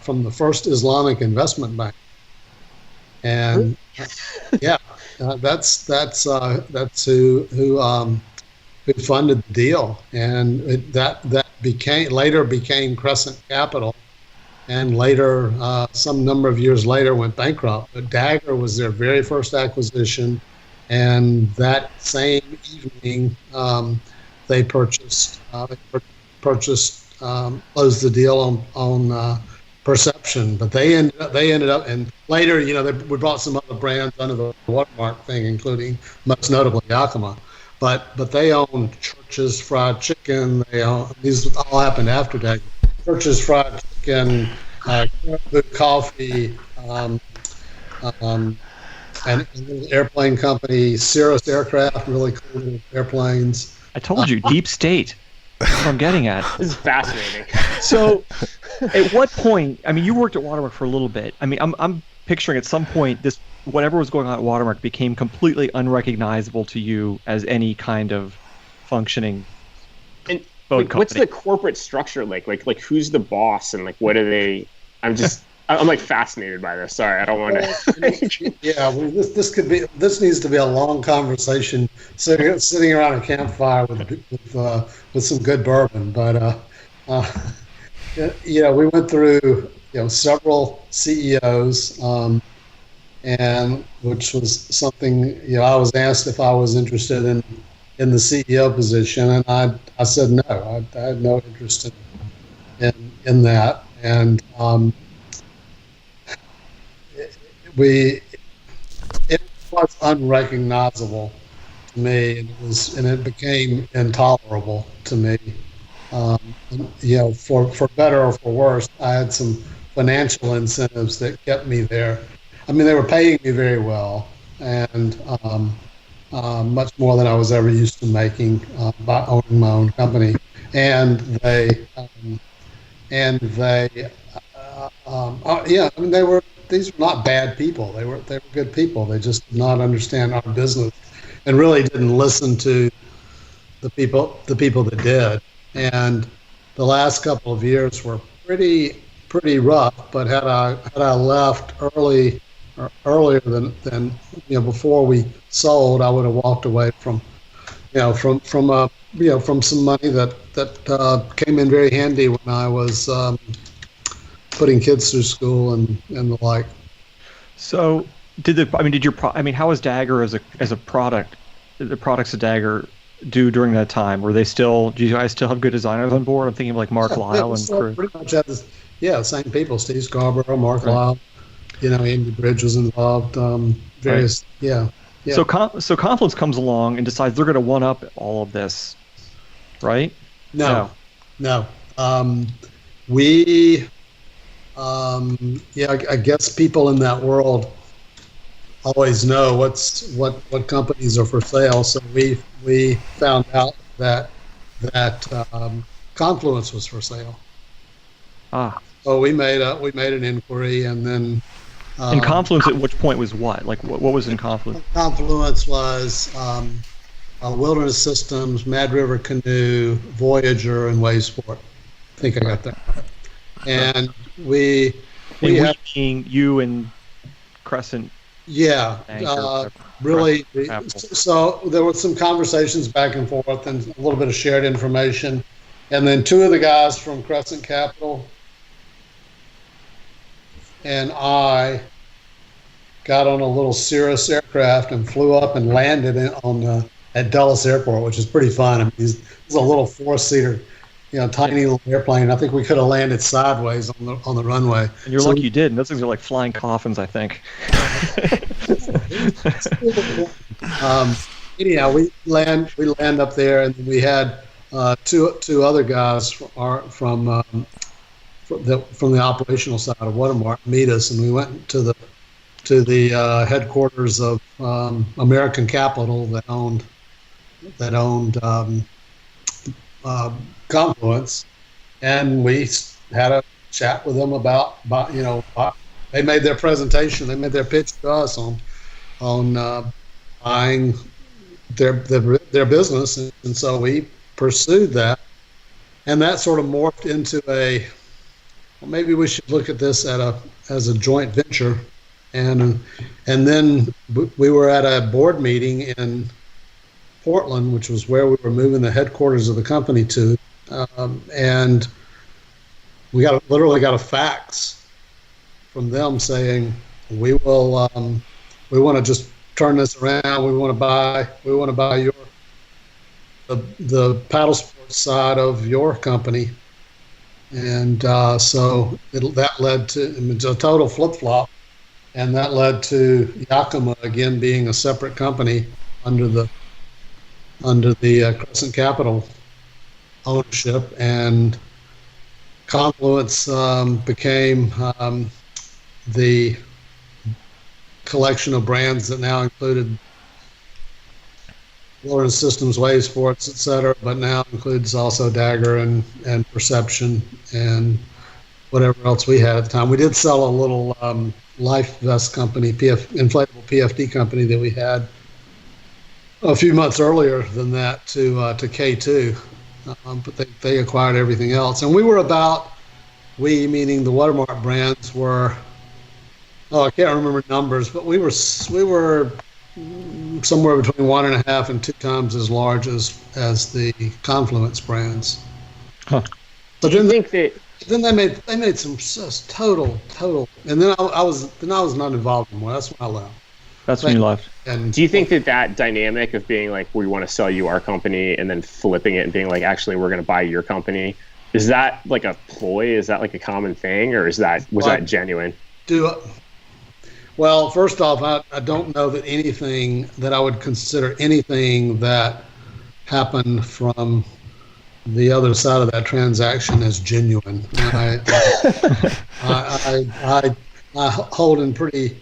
from the First Islamic Investment Bank, and that's who funded the deal, and that became Crescent Capital. And later, some number of years later, went bankrupt. But Dagger was their very first acquisition, and that same evening, they closed the deal on Perception. But they ended up, and later, we brought some other brands under the Watermark thing, including most notably Yakima. But they own Church's Fried Chicken. These all happened after Dagger. Church's Fried Chicken, coffee, and an airplane company, Cirrus Aircraft, really cool airplanes. I told you, deep state. That's what I'm getting at. This is fascinating. So, at what point? I mean, you worked at Watermark for a little bit. I mean, I'm picturing at some point this whatever was going on at Watermark became completely unrecognizable to you as any kind of functioning And boat like, what's company. the corporate structure like? Like who's the boss and like what are they? I'm like fascinated by this. Sorry, I don't want to. Yeah, well, this needs to be a long conversation, sitting around a campfire with some good bourbon. But we went through several CEOs, and which was something I was asked if I was interested in the CEO position, and I said no. I had no interest in that, and it was unrecognizable to me, and it became intolerable to me. For better or for worse, I had some financial incentives that kept me there. I mean, they were paying me very well, and much more than I was ever used to making by owning my own company. And they these were not bad people. They were good people. They just did not understand our business and really didn't listen to the people that did. And the last couple of years were pretty rough. But had I left earlier than before we sold, I would have walked away from some money that came in very handy when I was putting kids through school and the like. So how was Dagger as a product? The products of Dagger do during that time? Do you guys still have good designers on board? I'm thinking of like Mark Lyle and crew. Pretty much had same people: Steve Scarborough, Mark Lyle. Andy Bridge was involved. Various, right. Yeah. So Confluence comes along and decides they're going to one up all of this, right? No. I guess people in that world always know what companies are for sale. So we found out that Confluence was for sale. So we made an inquiry, and then. And Confluence at which point was what? Like what was in Confluence? Confluence was Wilderness Systems, Mad River Canoe, Voyager, and Wavesport. I think I got that right. And we being you and Crescent. Yeah, really. So there were some conversations back and forth, and a little bit of shared information, and then two of the guys from Crescent Capital and I got on a little Cirrus aircraft and flew up and landed at Dulles Airport, which is pretty fun. I mean, it's a little four-seater, tiny little airplane. I think we could have landed sideways on the runway. And you're lucky you did. And those things are like flying coffins, I think. Anyhow, we land up there, and we had two other guys from the operational side of Watermark meet us, and we went to the headquarters of American Capital that owned Confluence, and we had a chat with them about they made their presentation, they made their pitch to us on buying their business, and so we pursued that, and that sort of morphed into maybe we should look at this as a joint venture, and then we were at a board meeting in Portland, which was where we were moving the headquarters of the company to, and we literally got a fax from them saying we want to just turn this around. We want to buy the paddle sports side of your company. And so that led to a total flip-flop, and that led to Yakima again being a separate company under the Crescent Capital ownership, and Confluence became the collection of brands that now included Wilderness Systems, Wavesports, et cetera, but now includes also Dagger and Perception and whatever else we had at the time. We did sell a little life vest company, inflatable PFD company that we had a few months earlier than that to K2, but they acquired everything else, and we meaning the Watermark brands were, I can't remember numbers, but we were somewhere between 1.5 and 2 times as large as the Confluence brands. Huh. But Do you think that? then they made some just total, and then I was not involved anymore. That's when I left. That's when you left. And Do you think that dynamic of being like, we want to sell you our company, and then flipping it and being like, actually, we're going to buy your company, is that like a ploy? Is that like a common thing, or was that genuine? Well, first off, I don't know that anything that I would consider anything that happened from the other side of that transaction as genuine. I hold in pretty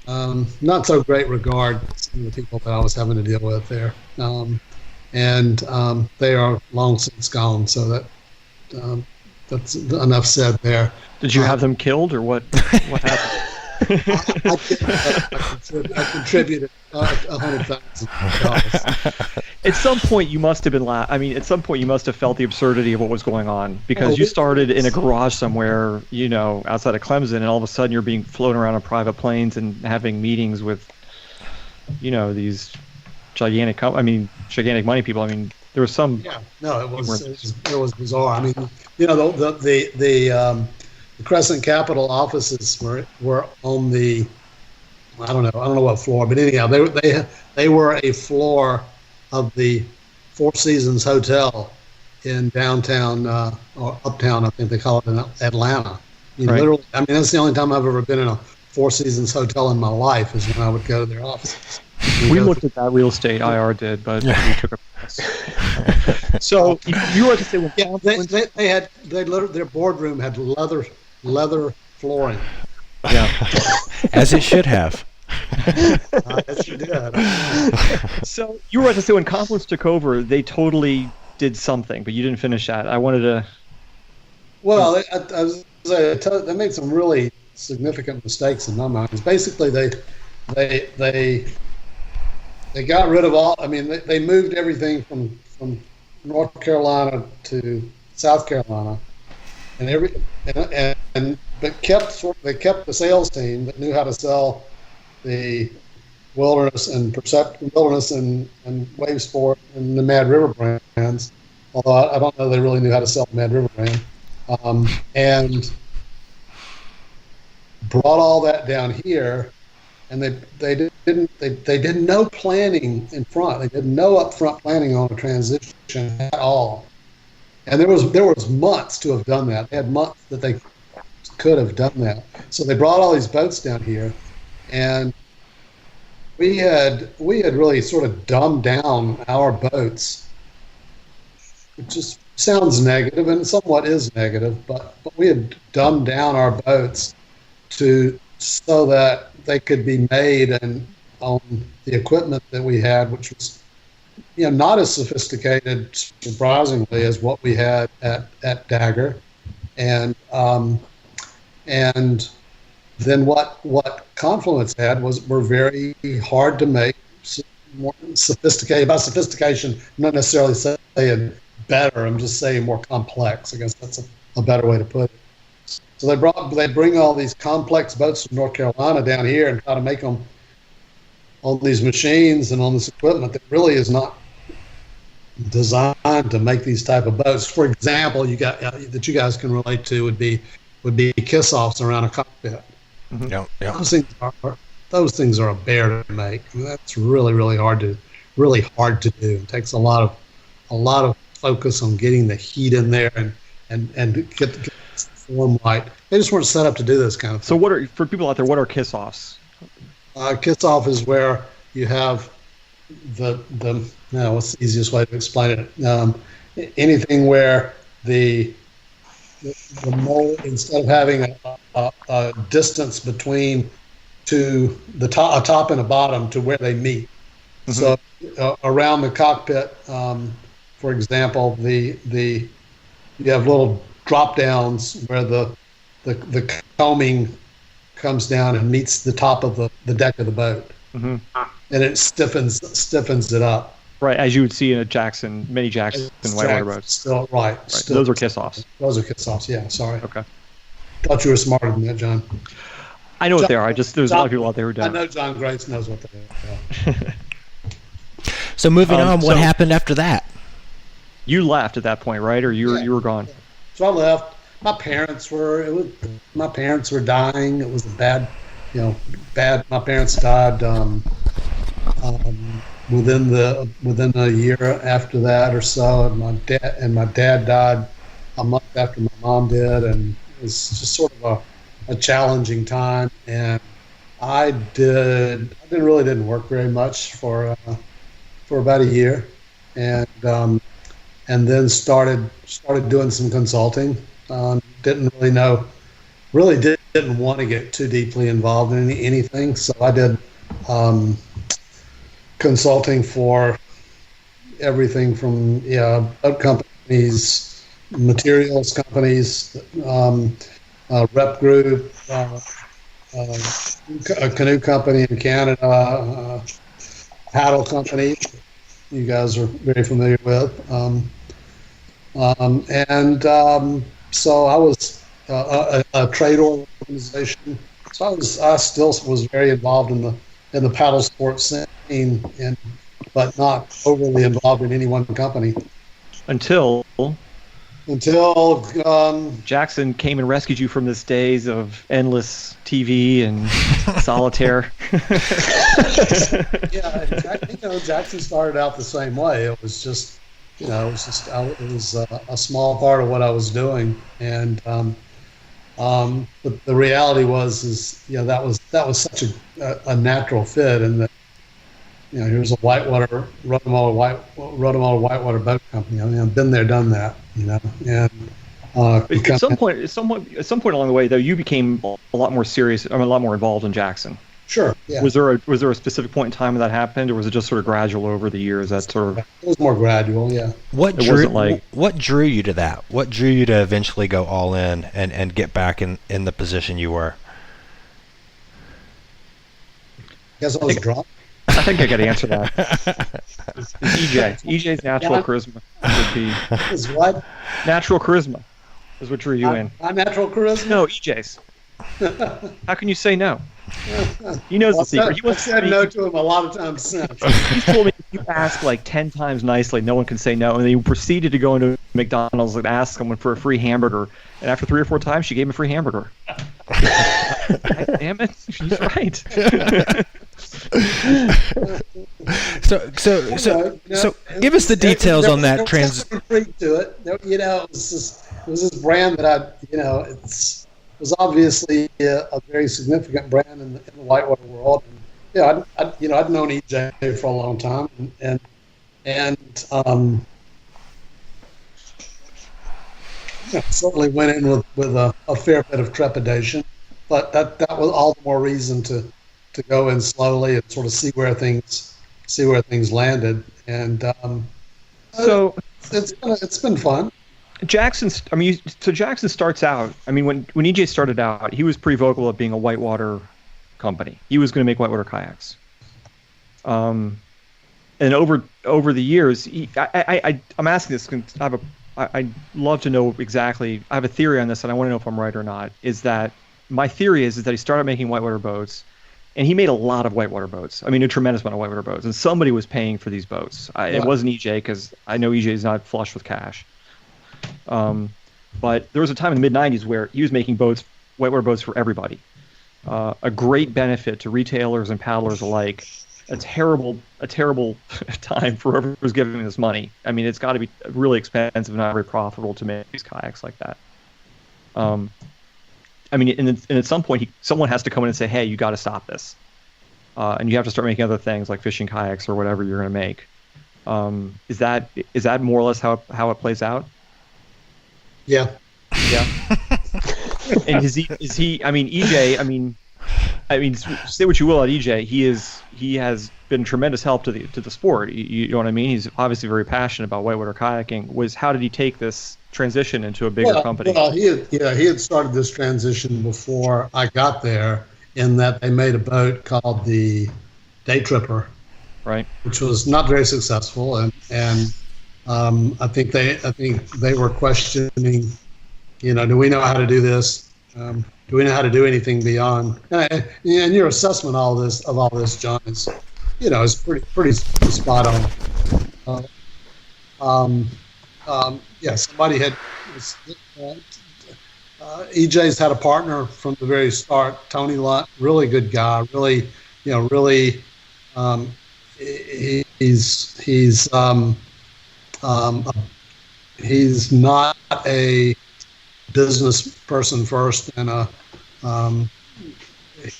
not so great regard some of the people that I was having to deal with there, and they are long since gone. So that's enough said there. Did you have them killed, or what? What happened? I contributed $100,000. At some point, you must have been at some point, you must have felt the absurdity of what was going on, because you started in a garage somewhere, outside of Clemson, and all of a sudden you're being flown around on private planes and having meetings with, these gigantic money people. I mean, there was some. Yeah, no, it was bizarre. I mean, the Crescent Capital offices were on the, I don't know what floor, but anyhow, they were a floor of the Four Seasons Hotel in downtown or uptown, I think they call it, in Atlanta. Right. Literally, I mean, that's the only time I've ever been in a Four Seasons hotel in my life, is when I would go to their offices. We looked at that real estate, IR did, but we took a pass. So you were to say, their boardroom had leather flooring. Yeah, As it should have. Yes, you did. So you were to say, when Confluence took over, they totally did something, but you didn't finish that. I wanted to. Well, they made some really significant mistakes in my mind. Basically, they got rid of all. I mean, they moved everything from North Carolina to South Carolina, and but they kept the sales team that knew how to sell the Wilderness and Wave Sport and the Mad River brands. Although I don't know they really knew how to sell the Mad River brand, and brought all that down here. And they did no planning in front. They did no upfront planning on a transition at all. And there was months to have done that. They had months that they could have done that. So they brought all these boats down here, and we had really sort of dumbed down our boats. It just sounds negative, and somewhat is negative, but we had dumbed down our boats so that they could be made and on the equipment that we had, which was, not as sophisticated, surprisingly, as what we had at Dagger, and then what Confluence had were very hard to make, more sophisticated. By sophistication, I'm not necessarily saying better. I'm just saying more complex. I guess that's a better way to put it. So they bring all these complex boats from North Carolina down here and try to make them on these machines and on this equipment that really is not designed to make these type of boats. For example, that you guys can relate to would be kiss-offs around a cockpit. Mm-hmm. Yeah. Those things are a bear to make. I mean, that's really hard to do. It takes a lot of focus on getting the heat in there and get the form right. They just weren't set up to do this kind of thing. So for people out there, what are kiss-offs? Kiss-off is where you have what's the easiest way to explain it? Anything where the mold, instead of having a distance between a top and a bottom to where they meet. Mm-hmm. So around the cockpit, for example, you have little drop downs where the combing comes down and meets the top of the deck of the boat, Mm-hmm. and it stiffens it up. Right, as you would see in a mini Jackson whitewater boats. Still, right. Still, Those are kiss-offs. Those are kiss-offs. Yeah, sorry. Okay. Thought you were smarter than that, John. I know what they are. There's a lot of people out there who I don't. know John Grace knows what they are. So moving on, what happened after that? You left at that point, right? Or you were gone? So I left. My parents were dying. It was bad. My parents died within a year after that or so, and my dad died a month after my mom did, and it was just sort of a challenging time. And I really didn't work very much for about a year, and then started doing some consulting. Didn't really know. Really didn't want to get too deeply involved in anything, so I did consulting for everything from boat companies, materials companies, rep group, a canoe company in Canada, paddle company you guys are very familiar with, so I was a trade organization. So I still was very involved in the paddle sports scene, but not overly involved in any one company. Until Jackson came and rescued you from this days of endless TV and solitaire. Jackson started out the same way. It was just, it was a small part of what I was doing, and but the reality was that was such a natural fit, and that here's a whitewater run-of-the-mill whitewater boat company. I mean, I've been there, done that, and at some point along the way, though, you became a lot more serious. A lot more involved in Jackson. Sure. Yeah. Was there a specific point in time when that happened, or was it just sort of gradual over the years? That sort of. It was more gradual. Yeah. What drew you to that? What drew you to eventually go all in and get back in the position you were? Guess I was drunk. I think I got to answer that. It's EJ. EJ's natural charisma would be. Is what? Natural charisma is what drew you in. My natural charisma? No, EJ's. How can you say no? He knows the secret. I've said no to him a lot of times since. He's told me if you ask like 10 times nicely, no one can say no. And then he proceeded to go into McDonald's and ask someone for a free hamburger. And after 3 or 4 times, she gave him a free hamburger. God damn it. She's right. So give us the details on that freak to it. It was this brand that it was obviously a very significant brand in the whitewater world. And, I'd known EJ for a long time, and certainly went in with a fair bit of trepidation, but that was all the more reason to go in slowly and sort of see where things landed. And so it's been fun. Jackson starts out. I mean, when EJ started out, he was pretty vocal of being a whitewater company. He was going to make whitewater kayaks. And over the years, I'm asking this because I'd love to know exactly. I have a theory on this, and I want to know if I'm right or not. Is that my theory is that he started making whitewater boats, and he made a lot of whitewater boats. I mean, a tremendous amount of whitewater boats, and somebody was paying for these boats. It wasn't EJ, because I know EJ is not flush with cash. But there was a time in the mid-'90s where he was making whitewater boats for everybody. A great benefit to retailers and paddlers alike. A terrible time for whoever was giving this money. I mean, it's got to be really expensive and not very profitable to make these kayaks like that. I mean, and at some point, someone has to come in and say, "Hey, you got to stop this," and you have to start making other things like fishing kayaks or whatever you're going to make. Is that more or less how it plays out? Yeah. And is he? I mean, EJ. I mean, say what you will at EJ. He has been tremendous help to the sport. You know what I mean? He's obviously very passionate about whitewater kayaking. How did he take this transition into a bigger company? Well, he had started this transition before I got there, in that they made a boat called the Day Tripper, Right. which was not very successful, and I think they were questioning, do we know how to do this? Do we know how to do anything beyond? And your assessment of all this, John, is pretty spot on. Somebody had. EJ's had a partner from the very start, Tony Lunt, really good guy, really, he's not a business person first, and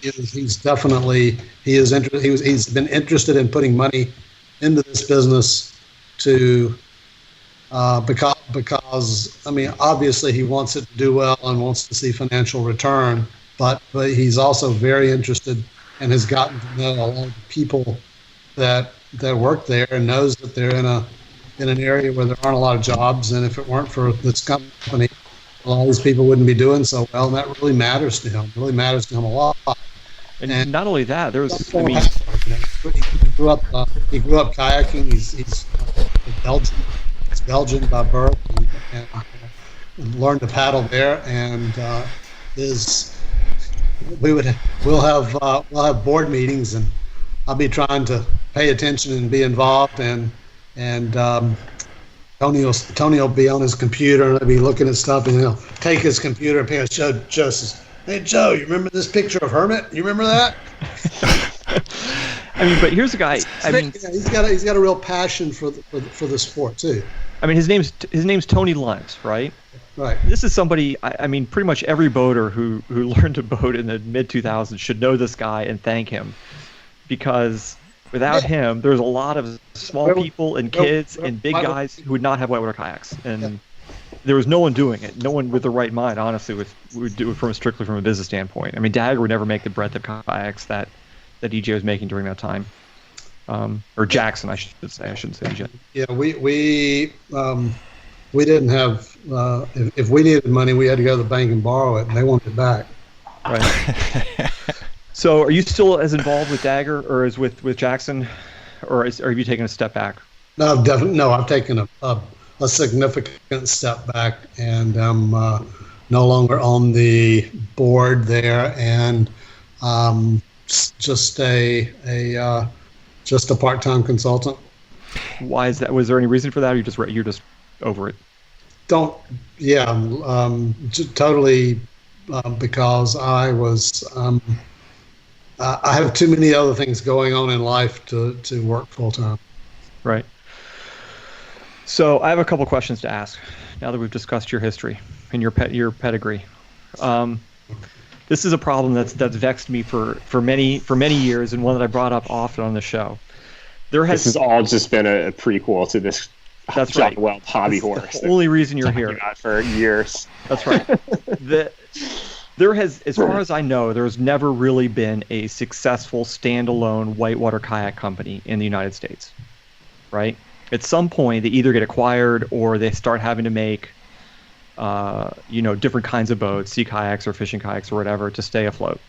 he's been interested in putting money into this business because obviously he wants it to do well and wants to see financial return, but he's also very interested and has gotten to know a lot of people that work there, and knows that they're in an area where there aren't a lot of jobs, and if it weren't for this company, a lot of these people wouldn't be doing so well, and that really matters to him. Really matters to him a lot. And not only that, he grew up kayaking. He's Belgian. He's Belgian by birth, and learned to paddle there. And we'll have board meetings, and I'll be trying to pay attention and be involved, and Tony will be on his computer and he'll be looking at stuff, and he'll take his computer and show Joe, says, "Hey Joe, you remember this picture of Hermit? You remember that?" But here's a guy. He's got a real passion for the sport too. His name's Tony Lunt, right? Right. This is somebody. Pretty much every boater who learned to boat in the mid 2000s should know this guy and thank him, because without him, there's a lot of small people and kids and big guys who would not have whitewater kayaks, and there was no one doing it. No one with the right mind, honestly, would do it strictly from a business standpoint. Dagger would never make the breadth of kayaks that EJ was making during that time, or Jackson, I should say. I shouldn't say EJ. Yeah, we didn't have. If we needed money, we had to go to the bank and borrow it, and they wanted it back. Right. So, are you still as involved with Dagger or as with Jackson, or have you taken a step back? No, definitely. No, I've taken a significant step back, and I'm no longer on the board there, and just a part-time consultant. Why is that? Was there any reason for that, or you're just over it? Totally, because I was. I have too many other things going on in life to work full time. Right. So I have a couple questions to ask now that we've discussed your history and your pedigree. This is a problem that's vexed me for many years, and one that I brought up often on the show. This has all just been a prequel to this. That's John right. Weld hobby horse. That's the only reason you're here. For years. That's right. There has, as far as I know, there's never really been a successful standalone whitewater kayak company in the United States, right? At some point, they either get acquired or they start having to make, different kinds of boats, sea kayaks or fishing kayaks or whatever, to stay afloat.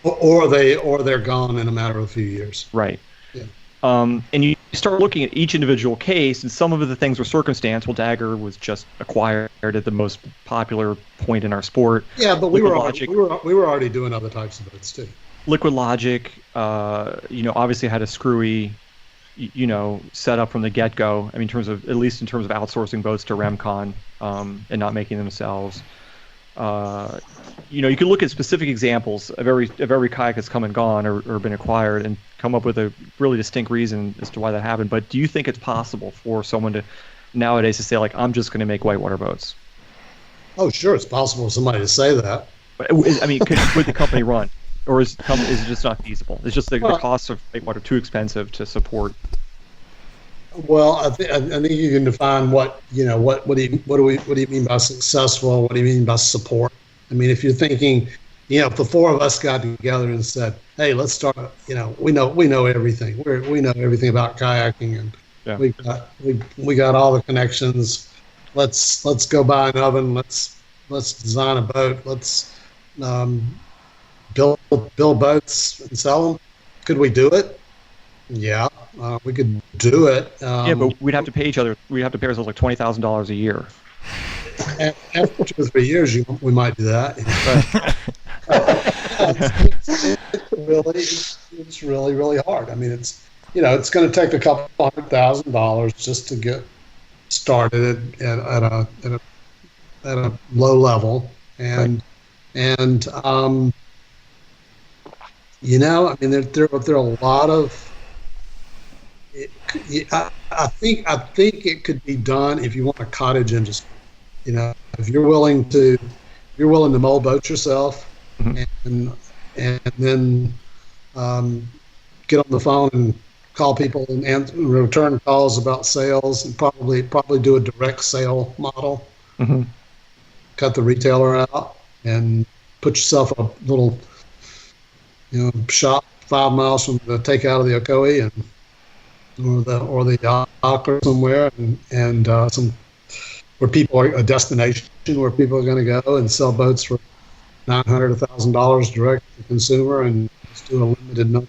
Or they're gone in a matter of a few years. Right. Yeah. And you start looking at each individual case, and some of the things were circumstance. Well, Dagger was just acquired at the most popular point in our sport. Yeah, but we were already doing other types of boats too. Liquid Logic, obviously had a screwy, set up from the get-go. At least in terms of outsourcing boats to Remcon, and not making themselves. You can look at specific examples of every kayak that's come and gone or been acquired and come up with a really distinct reason as to why that happened. But do you think it's possible for someone to nowadays to say, like, I'm just going to make whitewater boats? Oh, sure, it's possible for somebody to say that. But, would the company run, or is it just not feasible? It's just the cost of whitewater too expensive to support. Well, I think you can define what do you mean by successful? What do you mean by support? If you're thinking, if the four of us got together and said, "Hey, let's start," we know everything. We know everything about kayaking, and we got all the connections. Let's go buy an oven. Let's design a boat. Let's build boats and sell them. Could we do it? Yeah, we could do it. Yeah, but we'd have to pay each other. We'd have to pay ourselves like $20,000 a year. After 2 or 3 years, we might do that. It's really hard. I mean, it's going to take a couple $100,000 just to get started at a low level, and I mean, there are a lot of. I think it could be done if you want a cottage industry. If you're willing to mold boats yourself, and then get on the phone and call people and return calls about sales, and probably do a direct sale model. Cut the retailer out and put yourself a little shop 5 miles from the takeout of the Ocoee or the dock or somewhere, and some where people are a destination where people are going to go and sell boats for $900, $1,000 direct to consumer, and just do a limited number.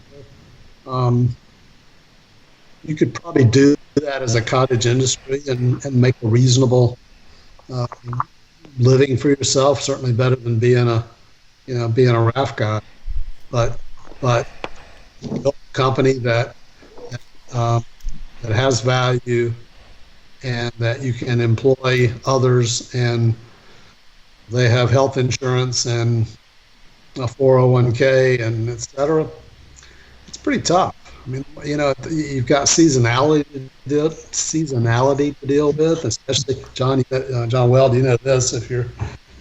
You could probably do that as a cottage industry and make a reasonable living for yourself. Certainly better than being a raft guy, but build a company that has value and that you can employ others, and they have health insurance and a 401k and et cetera. It's pretty tough. I mean, you've got seasonality to deal with, especially John Well, you know this. If you're,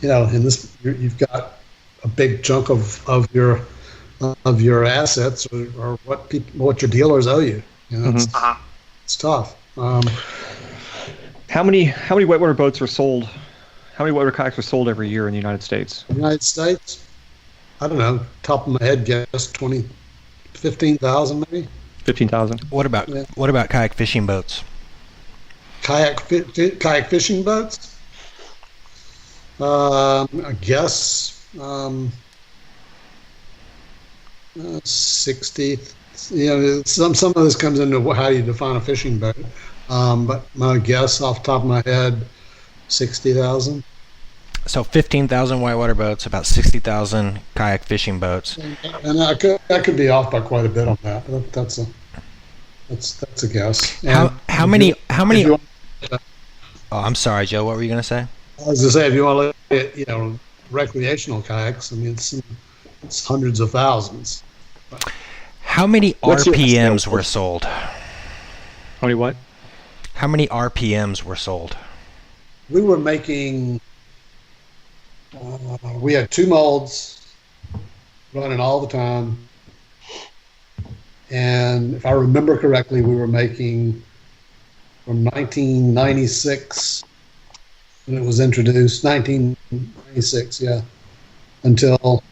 in this, you've got a big chunk of your assets or what your dealers owe you. It's tough. How many whitewater boats are sold? How many whitewater kayaks are sold every year in the United States? United States, I don't know, top of my head, guess 15,000 maybe. 15,000. What about kayak fishing boats? Kayak fishing boats? I guess 60. Some of this comes into how you define a fishing boat. But my guess off the top of my head, 60,000. So 15,000 whitewater boats, about 60,000 kayak fishing boats. And I could be off by quite a bit on that. But that's a guess. How many? Oh, I'm sorry, Joe. What were you going to say? I was going to say, if you want to look at recreational kayaks, I mean it's hundreds of thousands. But how many RPMs were sold? How many what? How many RPMs were sold? We were making. We had 2 molds running all the time, and if I remember correctly, we were making from 1996 when it was introduced, 1996, yeah, until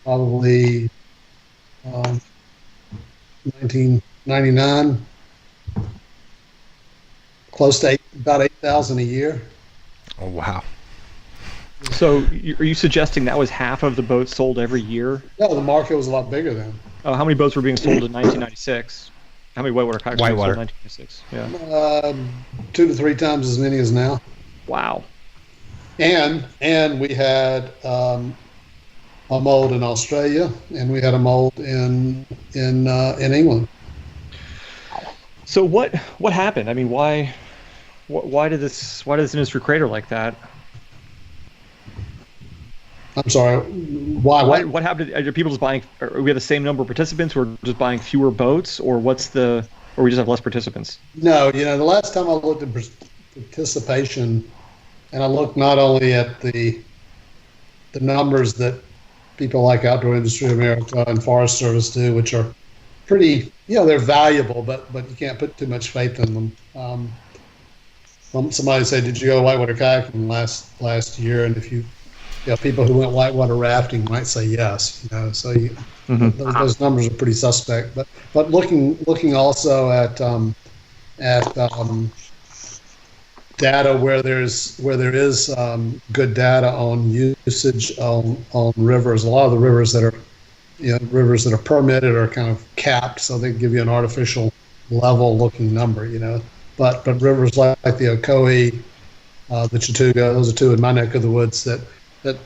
probably 1999, close to about 8,000 a year. Oh, wow. So are you suggesting that was half of the boats sold every year? No, the market was a lot bigger then. How many boats were being sold in 1996? How many whitewater kayaks were being sold in 1996? Yeah. 2 to 3 times as many as now. Wow. And we had a mold in Australia, and we had a mold in England. So what happened? I mean, why did this industry crater like that? I'm sorry. Why? What happened? Are people just buying? Are we have the same number of participants, or just buying fewer boats, or or we just have less participants? No, the last time I looked at participation, and I looked not only at the numbers that people like Outdoor Industry America and Forest Service do, which are pretty, they're valuable, but you can't put too much faith in them. Somebody said, "Did you go whitewater kayaking last year?" And if people who went whitewater rafting might say yes. So those numbers are pretty suspect. But looking also at data where there is good data on usage on rivers. A lot of the rivers that are rivers that are permitted are kind of capped, so they give you an artificial level-looking number. But rivers like the Ocoee, the Chattooga, those are two in my neck of the woods that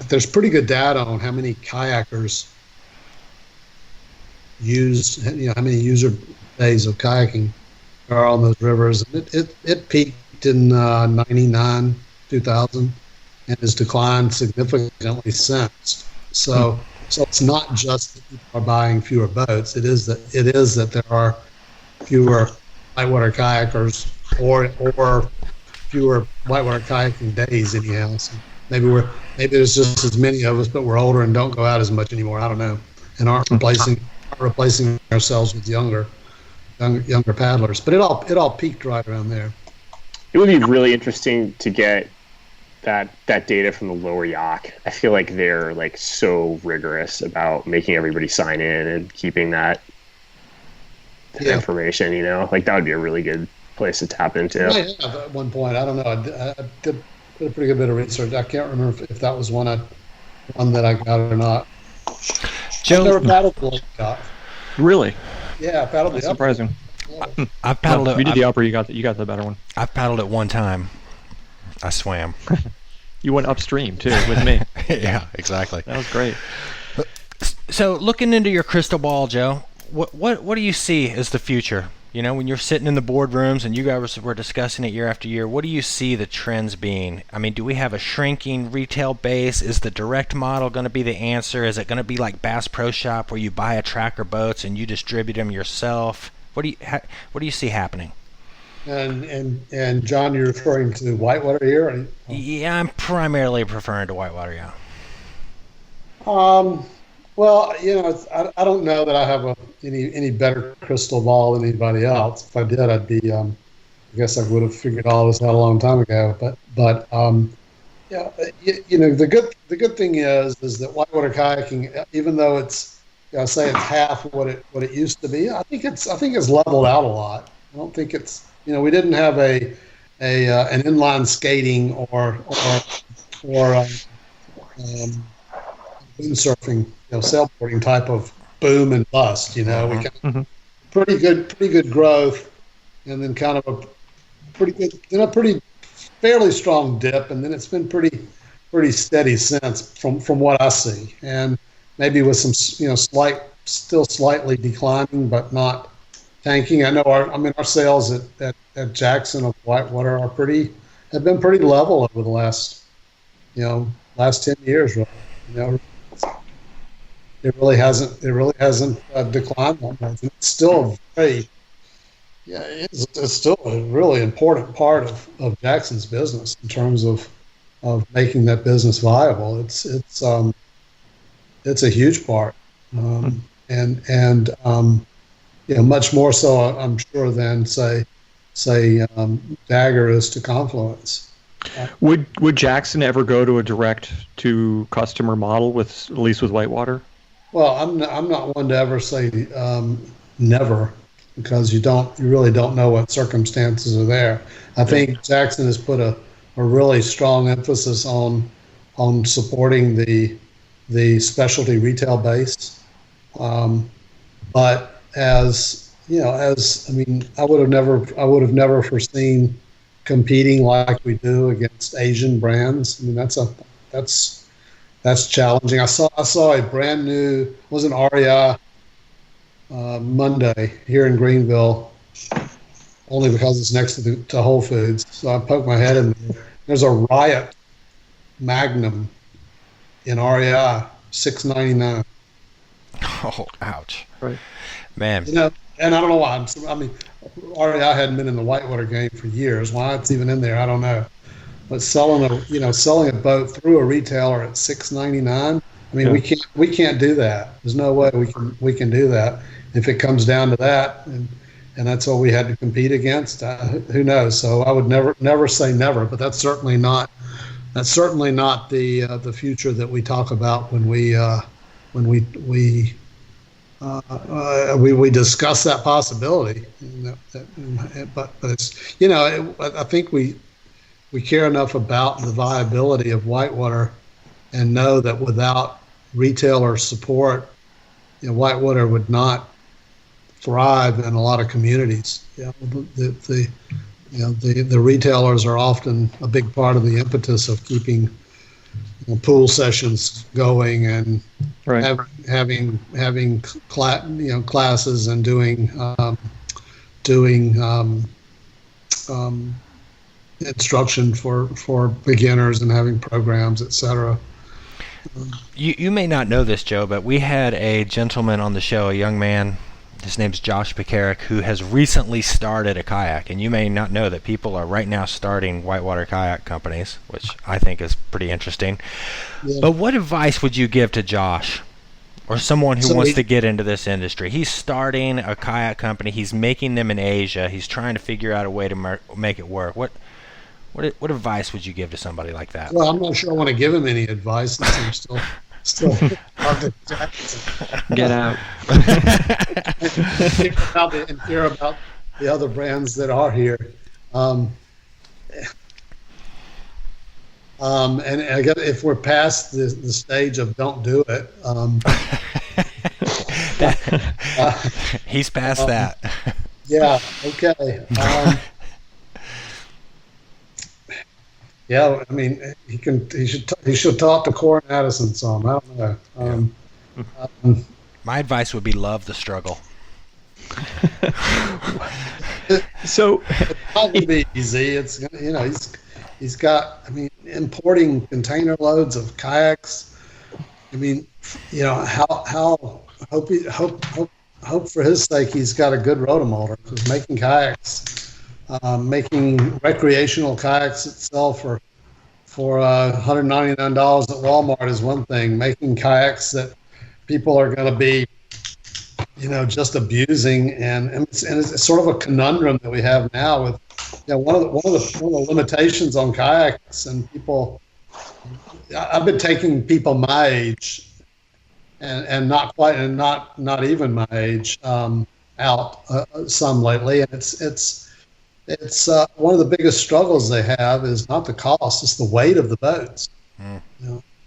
there's pretty good data on how many kayakers use, how many user days of kayaking are on those rivers. And it peaked in 99, 2000, and has declined significantly since. So it's not just that people are buying fewer boats. It is that there are fewer whitewater kayakers or fewer whitewater kayaking days anyhow. So maybe there's just as many of us, but we're older and don't go out as much anymore. I don't know, and aren't replacing ourselves with younger paddlers. But it all peaked right around there. It would be really interesting to get that data from the lower Yacht. I feel like they're like so rigorous about making everybody sign in and keeping that information. Like that would be a really good place to tap into. I have at one point. I don't know. I did a pretty good bit of research. I can't remember if that was one that I got or not. Joe, I've never paddled the Lake Yacht. Really? Yeah, I paddled That's the upper. surprising. Yeah. I've paddled it. You did the upper. You got the better one. I've paddled it one time. I swam. You went upstream too with me. Yeah, exactly. That was great. So, looking into your crystal ball, Joe, what do you see as the future? When you're sitting in the boardrooms and you guys were discussing it year after year, what do you see the trends being? I mean, do we have a shrinking retail base? Is the direct model going to be the answer? Is it going to be like Bass Pro Shop where you buy a tracker boats and you distribute them yourself? What do you see happening? And John, you're referring to whitewater here? Yeah, I'm primarily referring to whitewater. Yeah. Well, I don't know that I have any better crystal ball than anybody else. If I did, I'd be. I guess I would have figured all this out a long time ago. But the good thing is that whitewater kayaking, even though it's, say it's half what it used to be, I think it's leveled out a lot. I don't think it's. We didn't have an inline skating or windsurfing, sailboarding type of boom and bust. We got pretty good growth, and then kind of a pretty fairly strong dip, and then it's been pretty steady since from what I see, and maybe with some still slightly declining, but not tanking. I know our sales at Jackson of whitewater have been pretty level over the last 10 years, right? It really hasn't declined that much. It's still it's still a really important part of Jackson's business in terms of making that business viable. It's a huge part, and much more so, I'm sure, than say Dagger is to Confluence. Would Jackson ever go to a direct to customer model at least with whitewater? Well, I'm not one to ever say never, because you really don't know what circumstances are there. I think Jackson has put a really strong emphasis on supporting the specialty retail base, but I would have never foreseen competing like we do against Asian brands. I mean, that's challenging. I saw a brand new, wasn't REI Monday here in Greenville, only because it's next to Whole Foods. So I poked my head in there. There's a Riot Magnum in REI, $6.99. Oh, ouch! Right, man. And I don't know why. REI hadn't been in the whitewater game for years. Why it's even in there, I don't know. But selling a boat through a retailer at $6.99. I mean, we can't do that. There's no way we can do that. If it comes down to that, and that's what we had to compete against, who knows? So I would never say never, but that's certainly not the future that we talk about when we discuss that possibility. But it's I think we care enough about the viability of whitewater and know that without retailer support whitewater would not thrive in a lot of communities. The retailers are often a big part of the impetus of keeping pool sessions going and Right. having classes and doing instruction for beginners and having programs, etc. You may not know this, Joe, but we had a gentleman on the show, a young man. His name's Josh Pekarik, who has recently started a kayak, and you may not know that people are right now starting whitewater kayak companies, which I think is pretty interesting. Yeah. But what advice would you give to Josh or someone who wants to get into this industry? He's starting a kayak company. He's making them in Asia. He's trying to figure out a way to make it work. What advice would you give to somebody like that? Well, I'm not sure I want to give him any advice since I'm still Get out. and hear about the other brands that are here. And I guess if we're past the stage of don't do it, he's past that. Yeah. Okay. Yeah, I mean, he should talk to Corin Addison some. I don't know. My advice would be love the struggle. So It's not gonna be easy. It's he's got. I mean, importing container loads of kayaks. I mean, how hope for his sake he's got a good rotomotor, because making kayaks, making recreational kayaks itself for $199 at Walmart is one thing. Making kayaks that people are going to be, just abusing, and it's sort of a conundrum that we have now with, one of the limitations on kayaks, and people. I've been taking people my age, and not quite, and not even my age, out some lately, and it's one of the biggest struggles they have is not the cost, it's the weight of the boats.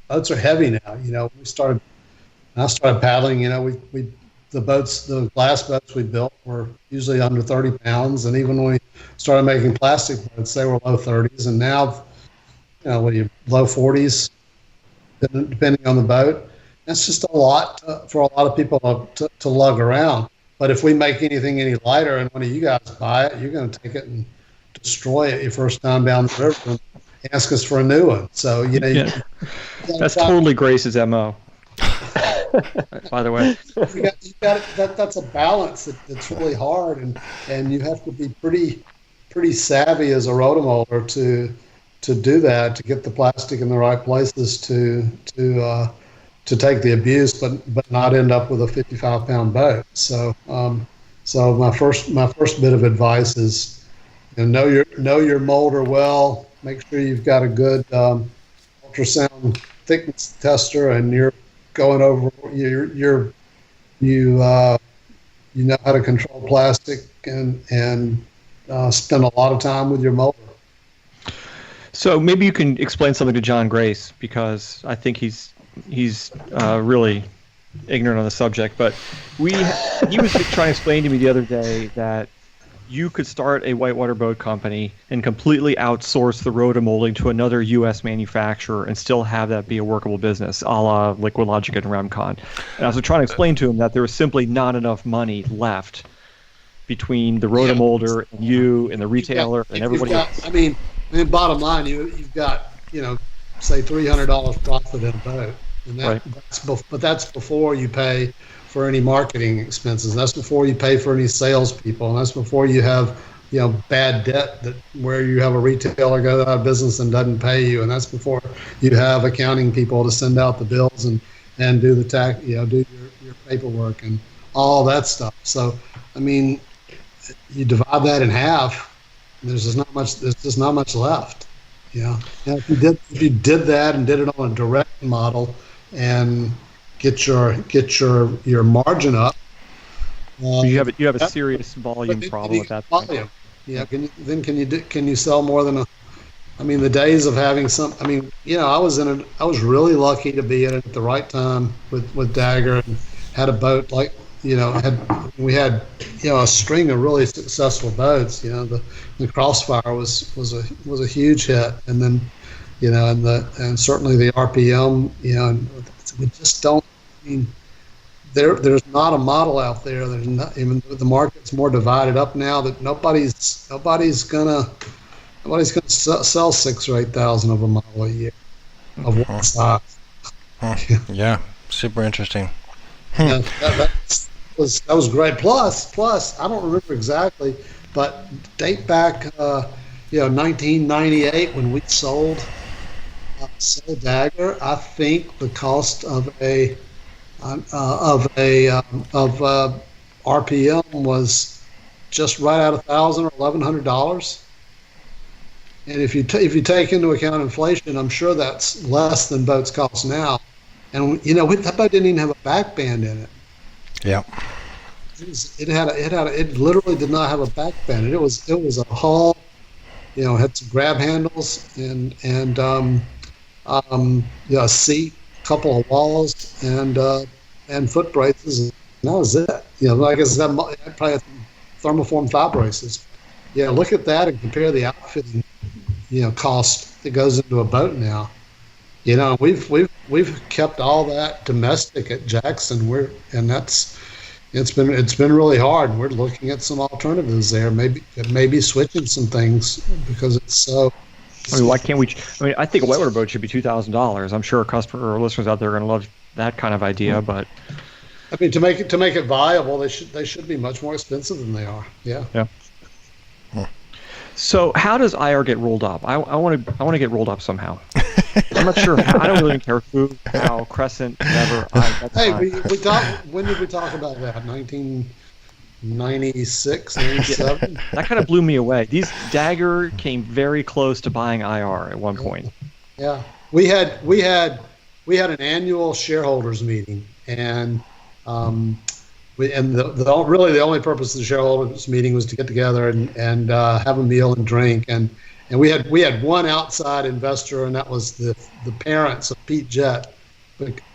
Boats are heavy now. I started paddling, the glass boats we built were usually under 30 pounds, and even when we started making plastic boats, they were low 30s, and now, low 40s, depending on the boat. That's just a lot for a lot of people to lug around. But if we make anything any lighter and one of you guys buy it, you're going to take it and destroy it your first time down the river and ask us for a new one. So, that's totally Grace's MO. By the way, that's a balance that's really hard, and you have to be pretty savvy as a rotomotor to do that, to get the plastic in the right places to take the abuse, but not end up with a 55-pound boat. So my first bit of advice is, know your molder well. Make sure you've got a good ultrasound thickness tester, and you're going over you know how to control plastic and spend a lot of time with your molder. So maybe you can explain something to John Grace, because I think he's really ignorant on the subject. But he was trying to explain to me the other day that you could start a whitewater boat company and completely outsource the rotomolding to another U.S. manufacturer and still have that be a workable business, a la Liquid Logic and Remcon. And I was trying to explain to him that there was simply not enough money left between the rotomolder and you and the retailer and everybody else. I mean, bottom line, you've got, say $300 profit in a boat, and Right. but that's before you pay for any marketing expenses. That's before you pay for any salespeople, and that's before you have bad debt where you have a retailer go out of business and doesn't pay you, and that's before you have accounting people to send out the bills and do the tax, do your paperwork and all that stuff. So, I mean, you divide that in half, and there's just not much left. If you did that and did it on a direct model and get your margin up, You have a serious volume problem with that point. volume. Yeah. Can you sell more than the days of having I was really lucky to be in it at the right time with Dagger had a boat like, we had a string of really successful boats. The Crossfire was a huge hit, and then and certainly the RPM. And we just don't. I mean, there's not a model out there. There's not even the market's more divided up now that nobody's gonna sell 6,000 or 8,000 of a model a year of one size. Yeah, super interesting. Yeah, that was great. Plus, I don't remember exactly, but date back, 1998 when we sold Dagger. I think the cost of RPM was just right at $1,000 or $1,100. And if you take into account inflation, I'm sure that's less than boats cost now. And that boat didn't even have a back band in it. Yeah. It literally did not have a back band. It was a hull, had some grab handles and a seat, couple of walls, and foot braces. And that was it. I guess that probably had thermoform thigh braces. Yeah, look at that and compare the outfitting, cost that goes into a boat now. We've kept all that domestic at Jackson. It's been really hard. We're looking at some alternatives there. Maybe switching some things because it's so. I mean, why can't we? I mean, I think a whitewater boat should be $2,000. I'm sure customer or listeners out there are going to love that kind of idea, but. I mean, to make it viable, they should be much more expensive than they are. Yeah. Yeah. So how does IR get rolled up? I want to get rolled up somehow. I'm not sure how. I don't really care who, how, Crescent, never. We talked. When did we talk about that? 1996, 97? That kind of blew me away. Dagger came very close to buying IR at one point. Yeah, we had an annual shareholders meeting, and really the only purpose of the shareholders meeting was to get together and have a meal and drink, and we had one outside investor, and that was the parents of Pete Jett,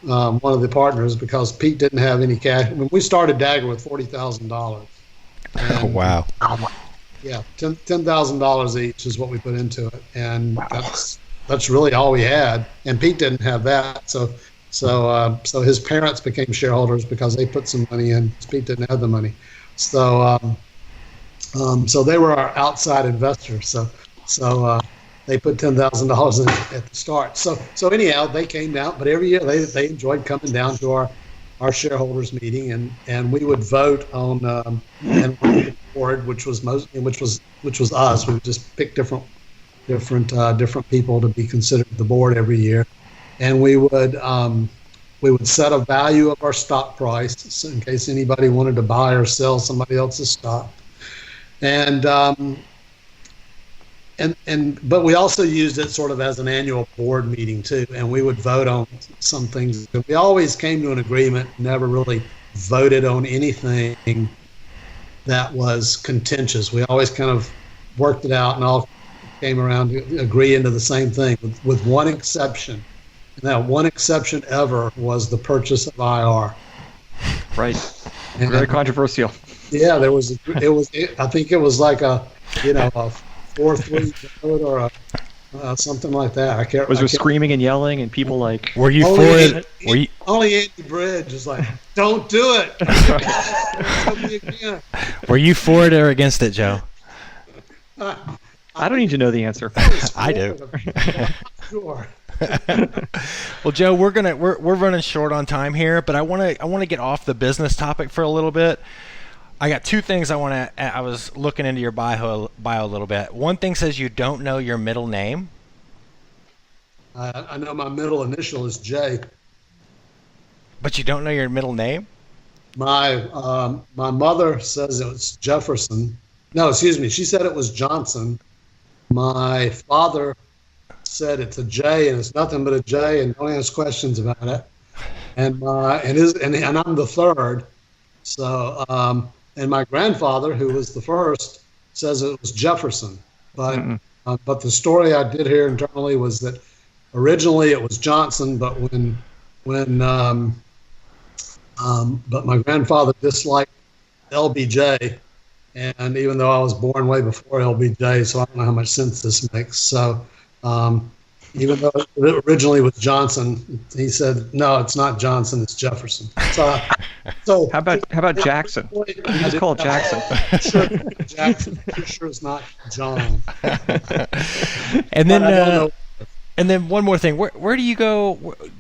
one of the partners, because Pete didn't have any cash. I mean, we started Dagger with $40,000. Oh, wow. Yeah, $10,000 each is what we put into it, and that's really all we had. And Pete didn't have that, so his parents became shareholders because they put some money in. Pete didn't have the money, so they were our outside investors. So they put $10,000 in at the start. So anyhow, they came down, but every year they enjoyed coming down to our shareholders meeting, and we would vote on and the board, which was us. We would just pick different people to be considered the board every year. And we would set a value of our stock price in case anybody wanted to buy or sell somebody else's stock, but we also used it sort of as an annual board meeting too, and we would vote on some things. We always came to an agreement, never really voted on anything that was contentious. We always kind of worked it out and all came around to agree into the same thing, with one exception. And that one exception ever was the purchase of IR. Right. Very controversial. Yeah, I think it was like a 4-3 vote or something like that. I can't. Was there screaming and yelling and people like? Were you for it? Only Andy Bridge was like, "Don't do it." Were you for it or against it, Joe? I don't need to know the answer. I do. Sure. Well, Joe, we're running short on time here, but I want to get off the business topic for a little bit. I got two things I was looking into your bio a little bit. One thing says you don't know your middle name. I know my middle initial is J. But you don't know your middle name? My mother says it was Jefferson. No, excuse me. She said it was Johnson. My father said it's a J and it's nothing but a J, and don't ask questions about it. And I'm the third. So and my grandfather, who was the first, says it was Jefferson. But the story I did hear internally was that originally it was Johnson, but when But my grandfather disliked LBJ, and even though I was born way before LBJ, so I don't know how much sense this makes. So even though it originally was Johnson, he said, no, it's not Johnson, it's Jefferson. So How about Jackson? You just call it Jackson. Sure, Jackson. For sure it's not John. And then, But I don't know. and then one more thing. Where do you go?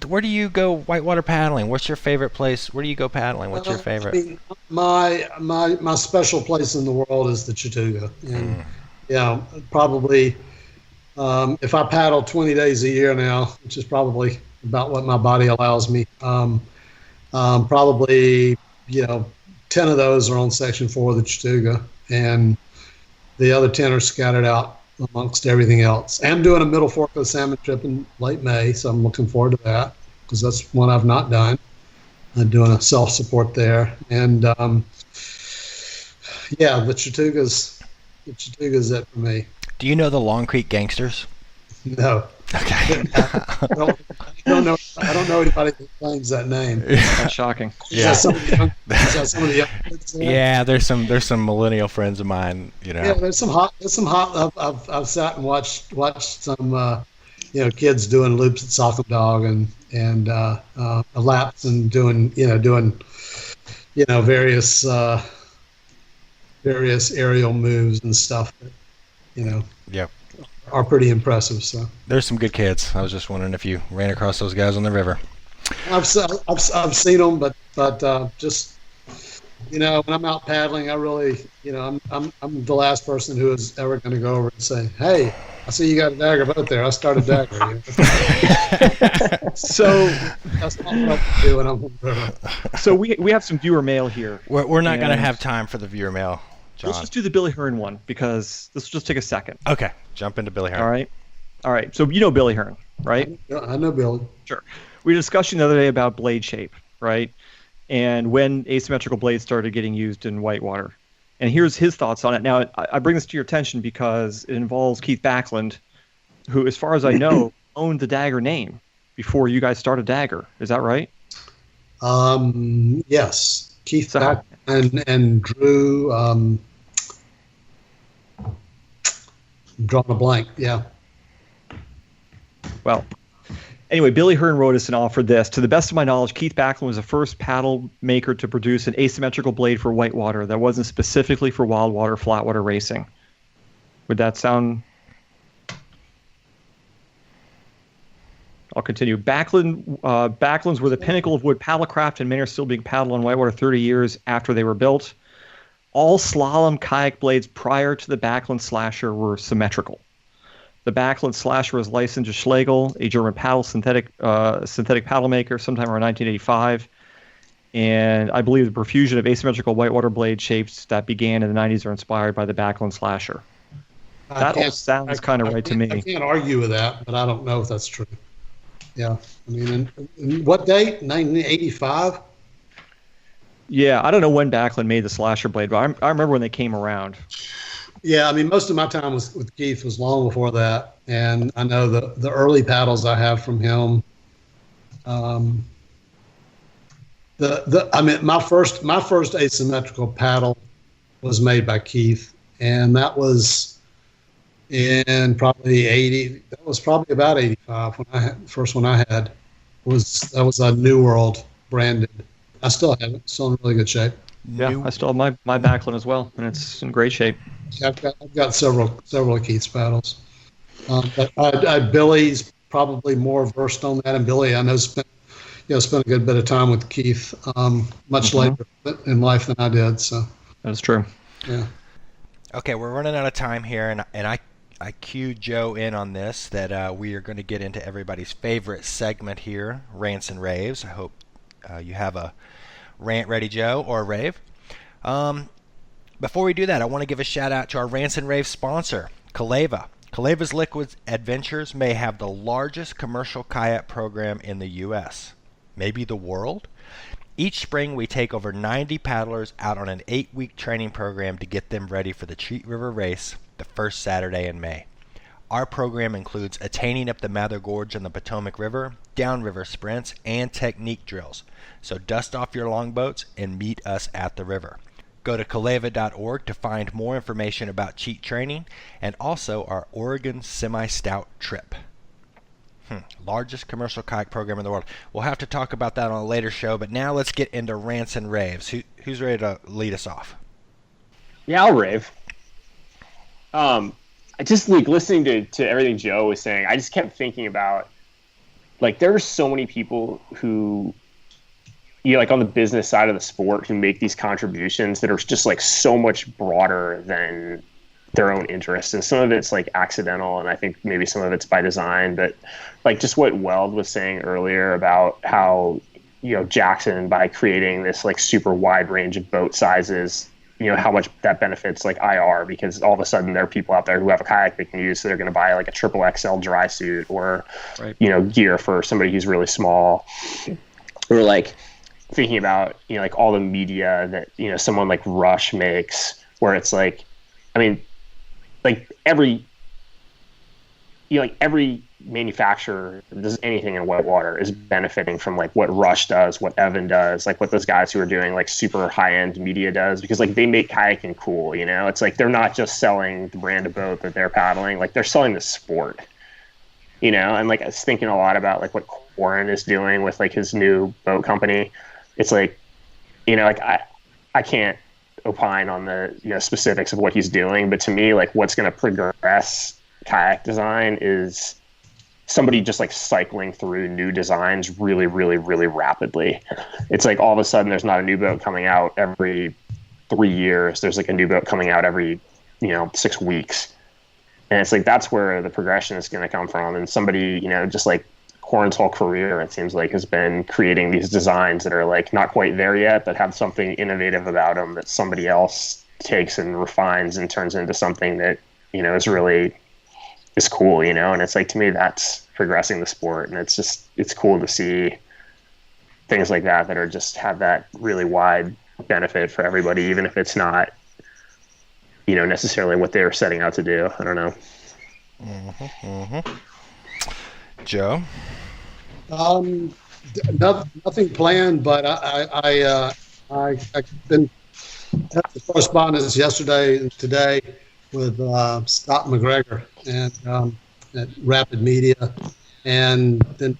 Where do you go whitewater paddling? What's your favorite place? Where do you go paddling? What's your favorite? I mean, my special place in the world is the Chattooga, and probably if I paddle 20 days a year now, which is probably about what my body allows me, probably 10 of those are on Section 4 of the Chattooga, and the other 10 are scattered out amongst everything else. I'm doing a Middle Fork of the Salmon trip in late May, so I'm looking forward to that because that's one I've not done. I'm doing a self-support there, and the Chattooga's it for me. Do you know the Long Creek Gangsters? No. Okay. I don't know anybody that claims that name. That's shocking. Yeah. Is that some of the young kids there? Yeah, there's some millennial friends of mine. Yeah, there's some hot. I've sat and watched some kids doing loops at Sock Dog and laps and doing various aerial moves and stuff that Yep. are pretty impressive. So There's some good kids. I was just wondering if you ran across those guys on the river. I've seen them, but just when I'm out paddling, I really I'm the last person who is ever going to go over and say, "Hey, I see you got a dagger boat there. I started dagger." So that's not what I do when I'm on the river. So we have some viewer mail here. We're not going to And have time for the viewer mail, John. Let's just do the Billy Hearn one because this will just take a second. Okay, jump into Billy Hearn. All right. So you know Billy Hearn, right? I know Billy. Sure. We were discussing the other day about blade shape, right? And when asymmetrical blades started getting used in whitewater. And here's his thoughts on it. Now, I bring this to your attention because it involves Keith Backlund, who, as far as I know, owned the Dagger name before you guys started Dagger. Is that right? Yes. Keith Backlund and Drew. Drawing a blank. Yeah. Well, anyway, Billy Hearn wrote us and offered this. To the best of my knowledge, Keith Backlund was the first paddle maker to produce an asymmetrical blade for whitewater that wasn't specifically for wild water, flat water racing. Would that sound... I'll continue. Backlunds were the pinnacle of wood paddlecraft, and many are still being paddled on whitewater 30 years after they were built. All slalom kayak blades prior to the Backlund Slasher were symmetrical. The Backlund Slasher was licensed to Schlegel, a German synthetic paddle maker, sometime around 1985. And I believe the profusion of asymmetrical whitewater blade shapes that began in the 90s are inspired by the Backlund Slasher. That all sounds kind of right to me. I can't argue with that, but I don't know if that's true. Yeah. I mean, in what date? 1985? Yeah, I don't know when Backlund made the Slasher blade, but I remember when they came around. Yeah, I mean, most of my time with Keith was long before that, and I know the early paddles I have from him. My first asymmetrical paddle was made by Keith, and that was in probably 80. That was probably about 85 when first one I had was a New World branded. I still have it. Still in really good shape. Yeah, I still have my Backlund as well, and it's in great shape. I've got several of Keith's paddles, but Billy's probably more versed on that. And Billy, I know, spent a good bit of time with Keith, much later in life than I did. So that's true. Yeah. Okay, we're running out of time here, and I cued Joe in on this that we are going to get into everybody's favorite segment here, rants and raves. I hope you have a rant ready, Joe, or a rave. Before we do that, I want to give a shout out to our Rants and Raves sponsor, Kaleva. Kaleva's Liquid Adventures may have the largest commercial kayak program in the U.S., maybe the world. Each spring, we take over 90 paddlers out on an 8-week training program to get them ready for the Cheat River Race the first Saturday in May. Our program includes attaining up the Mather Gorge and the Potomac River, downriver sprints, and technique drills. So dust off your longboats and meet us at the river. Go to kaleva.org to find more information about cheat training and also our Oregon Semi-Stout trip. Largest commercial kayak program in the world. We'll have to talk about that on a later show, but now let's get into rants and raves. Who's ready to lead us off? Yeah, I'll rave. I just like listening to everything Joe was saying. I just kept thinking about like there are so many people who, you know, like on the business side of the sport who make these contributions that are just like so much broader than their own interests, and some of it's like accidental, and I think maybe some of it's by design. But like just what Weld was saying earlier about how, you know, Jackson, by creating this like super wide range of boat sizes, you know, how much that benefits like IR, because all of a sudden there are people out there who have a kayak they can use, so they're going to buy like a triple XL dry suit or you know, gear for somebody who's really small. Or like thinking about, you know, like all the media that, you know, someone like Rush makes, where it's like, I mean, like every manufacturer that does anything in whitewater is benefiting from like what Rush does, what Evan does, like what those guys who are doing like super high end media does, because like they make kayaking cool, you know. It's like they're not just selling the brand of boat that they're paddling, like they're selling the sport, you know. And like I was thinking a lot about like what Warren is doing with like his new boat company. It's like, you know, like I can't opine on the, you know, specifics of what he's doing, but to me, like what's going to progress kayak design is somebody just like cycling through new designs really, really, really rapidly. It's like all of a sudden there's not a new boat coming out every 3 years. There's like a new boat coming out every, you know, 6 weeks. And it's like that's where the progression is going to come from. And somebody, you know, just like Corn's whole career, it seems like, has been creating these designs that are like not quite there yet, but have something innovative about them that somebody else takes and refines and turns into something that, you know, is cool, you know. And it's like, to me, that's progressing the sport. And it's just, it's cool to see things like that are just have that really wide benefit for everybody, even if it's not, you know, necessarily what they're setting out to do. I don't know. Joe? Nothing planned, but I've been at the correspondence yesterday and today with Scott McGregor and at Rapid Media, and then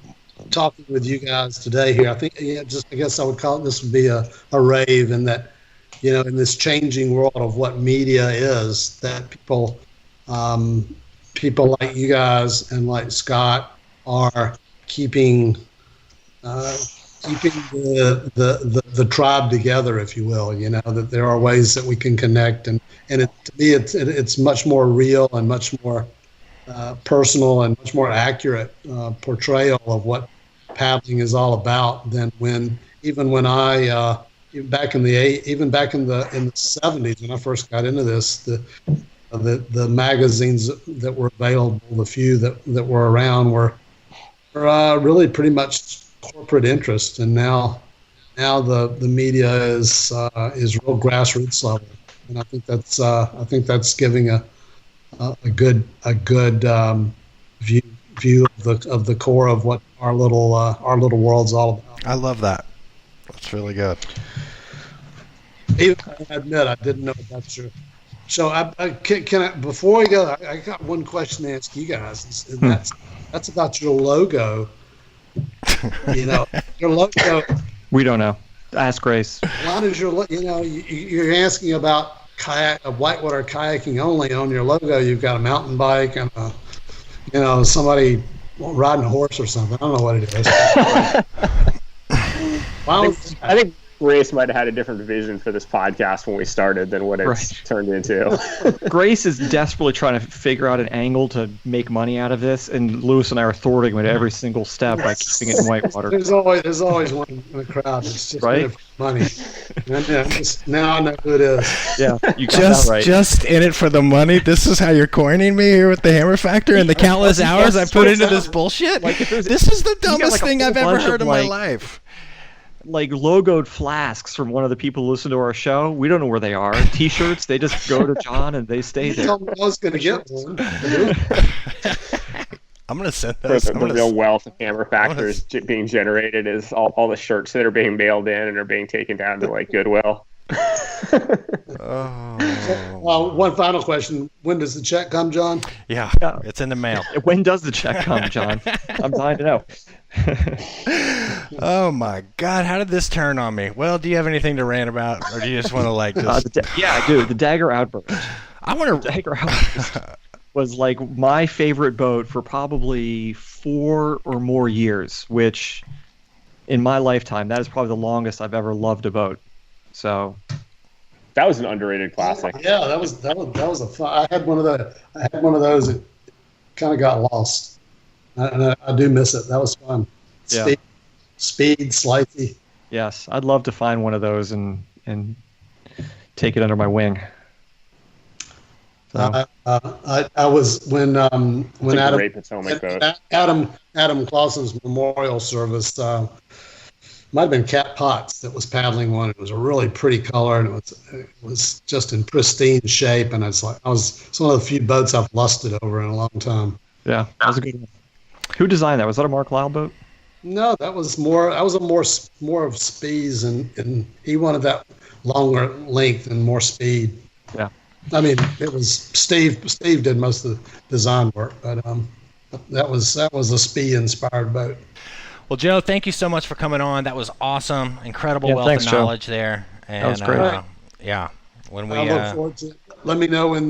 talking with you guys today here. I think, yeah, I guess I would call it, this would be a rave, in that, you know, in this changing world of what media is, that people like you guys and like Scott are keeping the tribe together, if you will. You know, that there are ways that we can connect, and to me, it's much more real and much more personal and much more accurate portrayal of what paddling is all about than even when I back in the 70s, when I first got into this, the magazines that were available, the few that were around, were really pretty much corporate interest, and now the media is real grassroots level, and I think that's giving a good view of the core of what our little world's all about. I love that. That's really good. Even I admit I didn't know about your. So can I before we go, I got one question to ask you guys, and that's about your logo. You know, your logo. We don't know. Ask Grace. Why does you're asking about whitewater kayaking only? On your logo, you've got a mountain bike and somebody riding a horse or something. I don't know what it is. I think Grace might have had a different vision for this podcast when we started than what it's turned into. Grace is desperately trying to figure out an angle to make money out of this, and Lewis and I are thwarting him at every single step by keeping it in whitewater. There's always one in the crowd that's just in it for money. Now I know who it is. Yeah, you got that right. Just in it for the money. This is how you're coining me here with the Hammer Factor and the countless hours I put into this bullshit. This is the dumbest thing I've ever heard in my life. like logoed flasks from one of the people who listen to our show. We don't know where they are. T-shirts, they just go to John and they stay there. I was going to get one. I'm gonna send For those. the real wealth of hammer factors being generated is all the shirts that are being mailed in and are being taken down to like Goodwill. One final question. When does the check come, John? Yeah, Yeah. it's in the mail. When does the check come, John? I'm dying to know. Oh my God, how did this turn on me? Well, do you have anything to rant about, or do you just want to like just? Yeah, I do. The Dagger Outburst. I want to. Dagger Outburst was like my favorite boat for probably 4 or more years, which in my lifetime, that is probably the longest I've ever loved a boat. So That was an underrated classic. Yeah, that was a fun. I had one of those. It kind of got lost. I do miss it. That was fun. Yeah. Speed, slicey. yes, I'd love to find one of those and take it under my wing. So, I was when It's a Adam great Potomac boat. Adam Clausen's memorial service. Might have been Cat Potts that was paddling one. It was a really pretty color, and it was just in pristine shape. And it's one of the few boats I've lusted over in a long time. yeah, that was a good one. Who designed that? Was that a Mark Lyle boat? No, that was more of Speed's, and he wanted that longer length and more speed. Yeah. I mean, it was Steve. Steve did most of the design work, but that was a Speed inspired boat. Well, Joe, thank you so much for coming on. That was awesome. Incredible wealth thanks, of Joe. knowledge there. And, That was great. Yeah. When we I look forward to it. Let me know when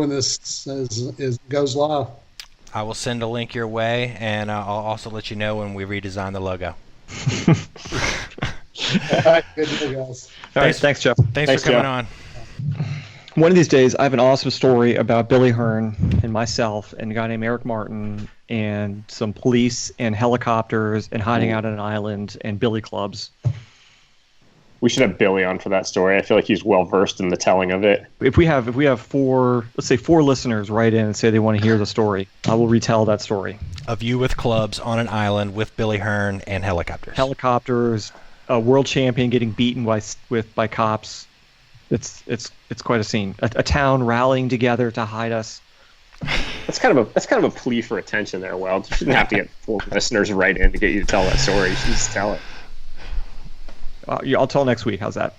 this goes live. I will send a link your way, and I'll also let you know when we redesign the logo. All right, good deal, guys. All right, thanks, Jeff. Thanks for coming Joe. on. One of these days, I have an awesome story about Billy Hearn and myself and a guy named Eric Martin and some police and helicopters and hiding out on an island and billy clubs. We should have Billy on for that story. I feel like he's well versed in the telling of it. If we have four listeners write in and say they want to hear the story, I will retell that story. Of you with clubs on an island with Billy Hearn and helicopters. Helicopters, a world champion getting beaten by cops. It's quite a scene. A town rallying together to hide us. That's kind of a plea for attention there, Weld. You shouldn't have to get 4 listeners right in to get you to tell that story. You should just tell it. I'll tell next week. How's that?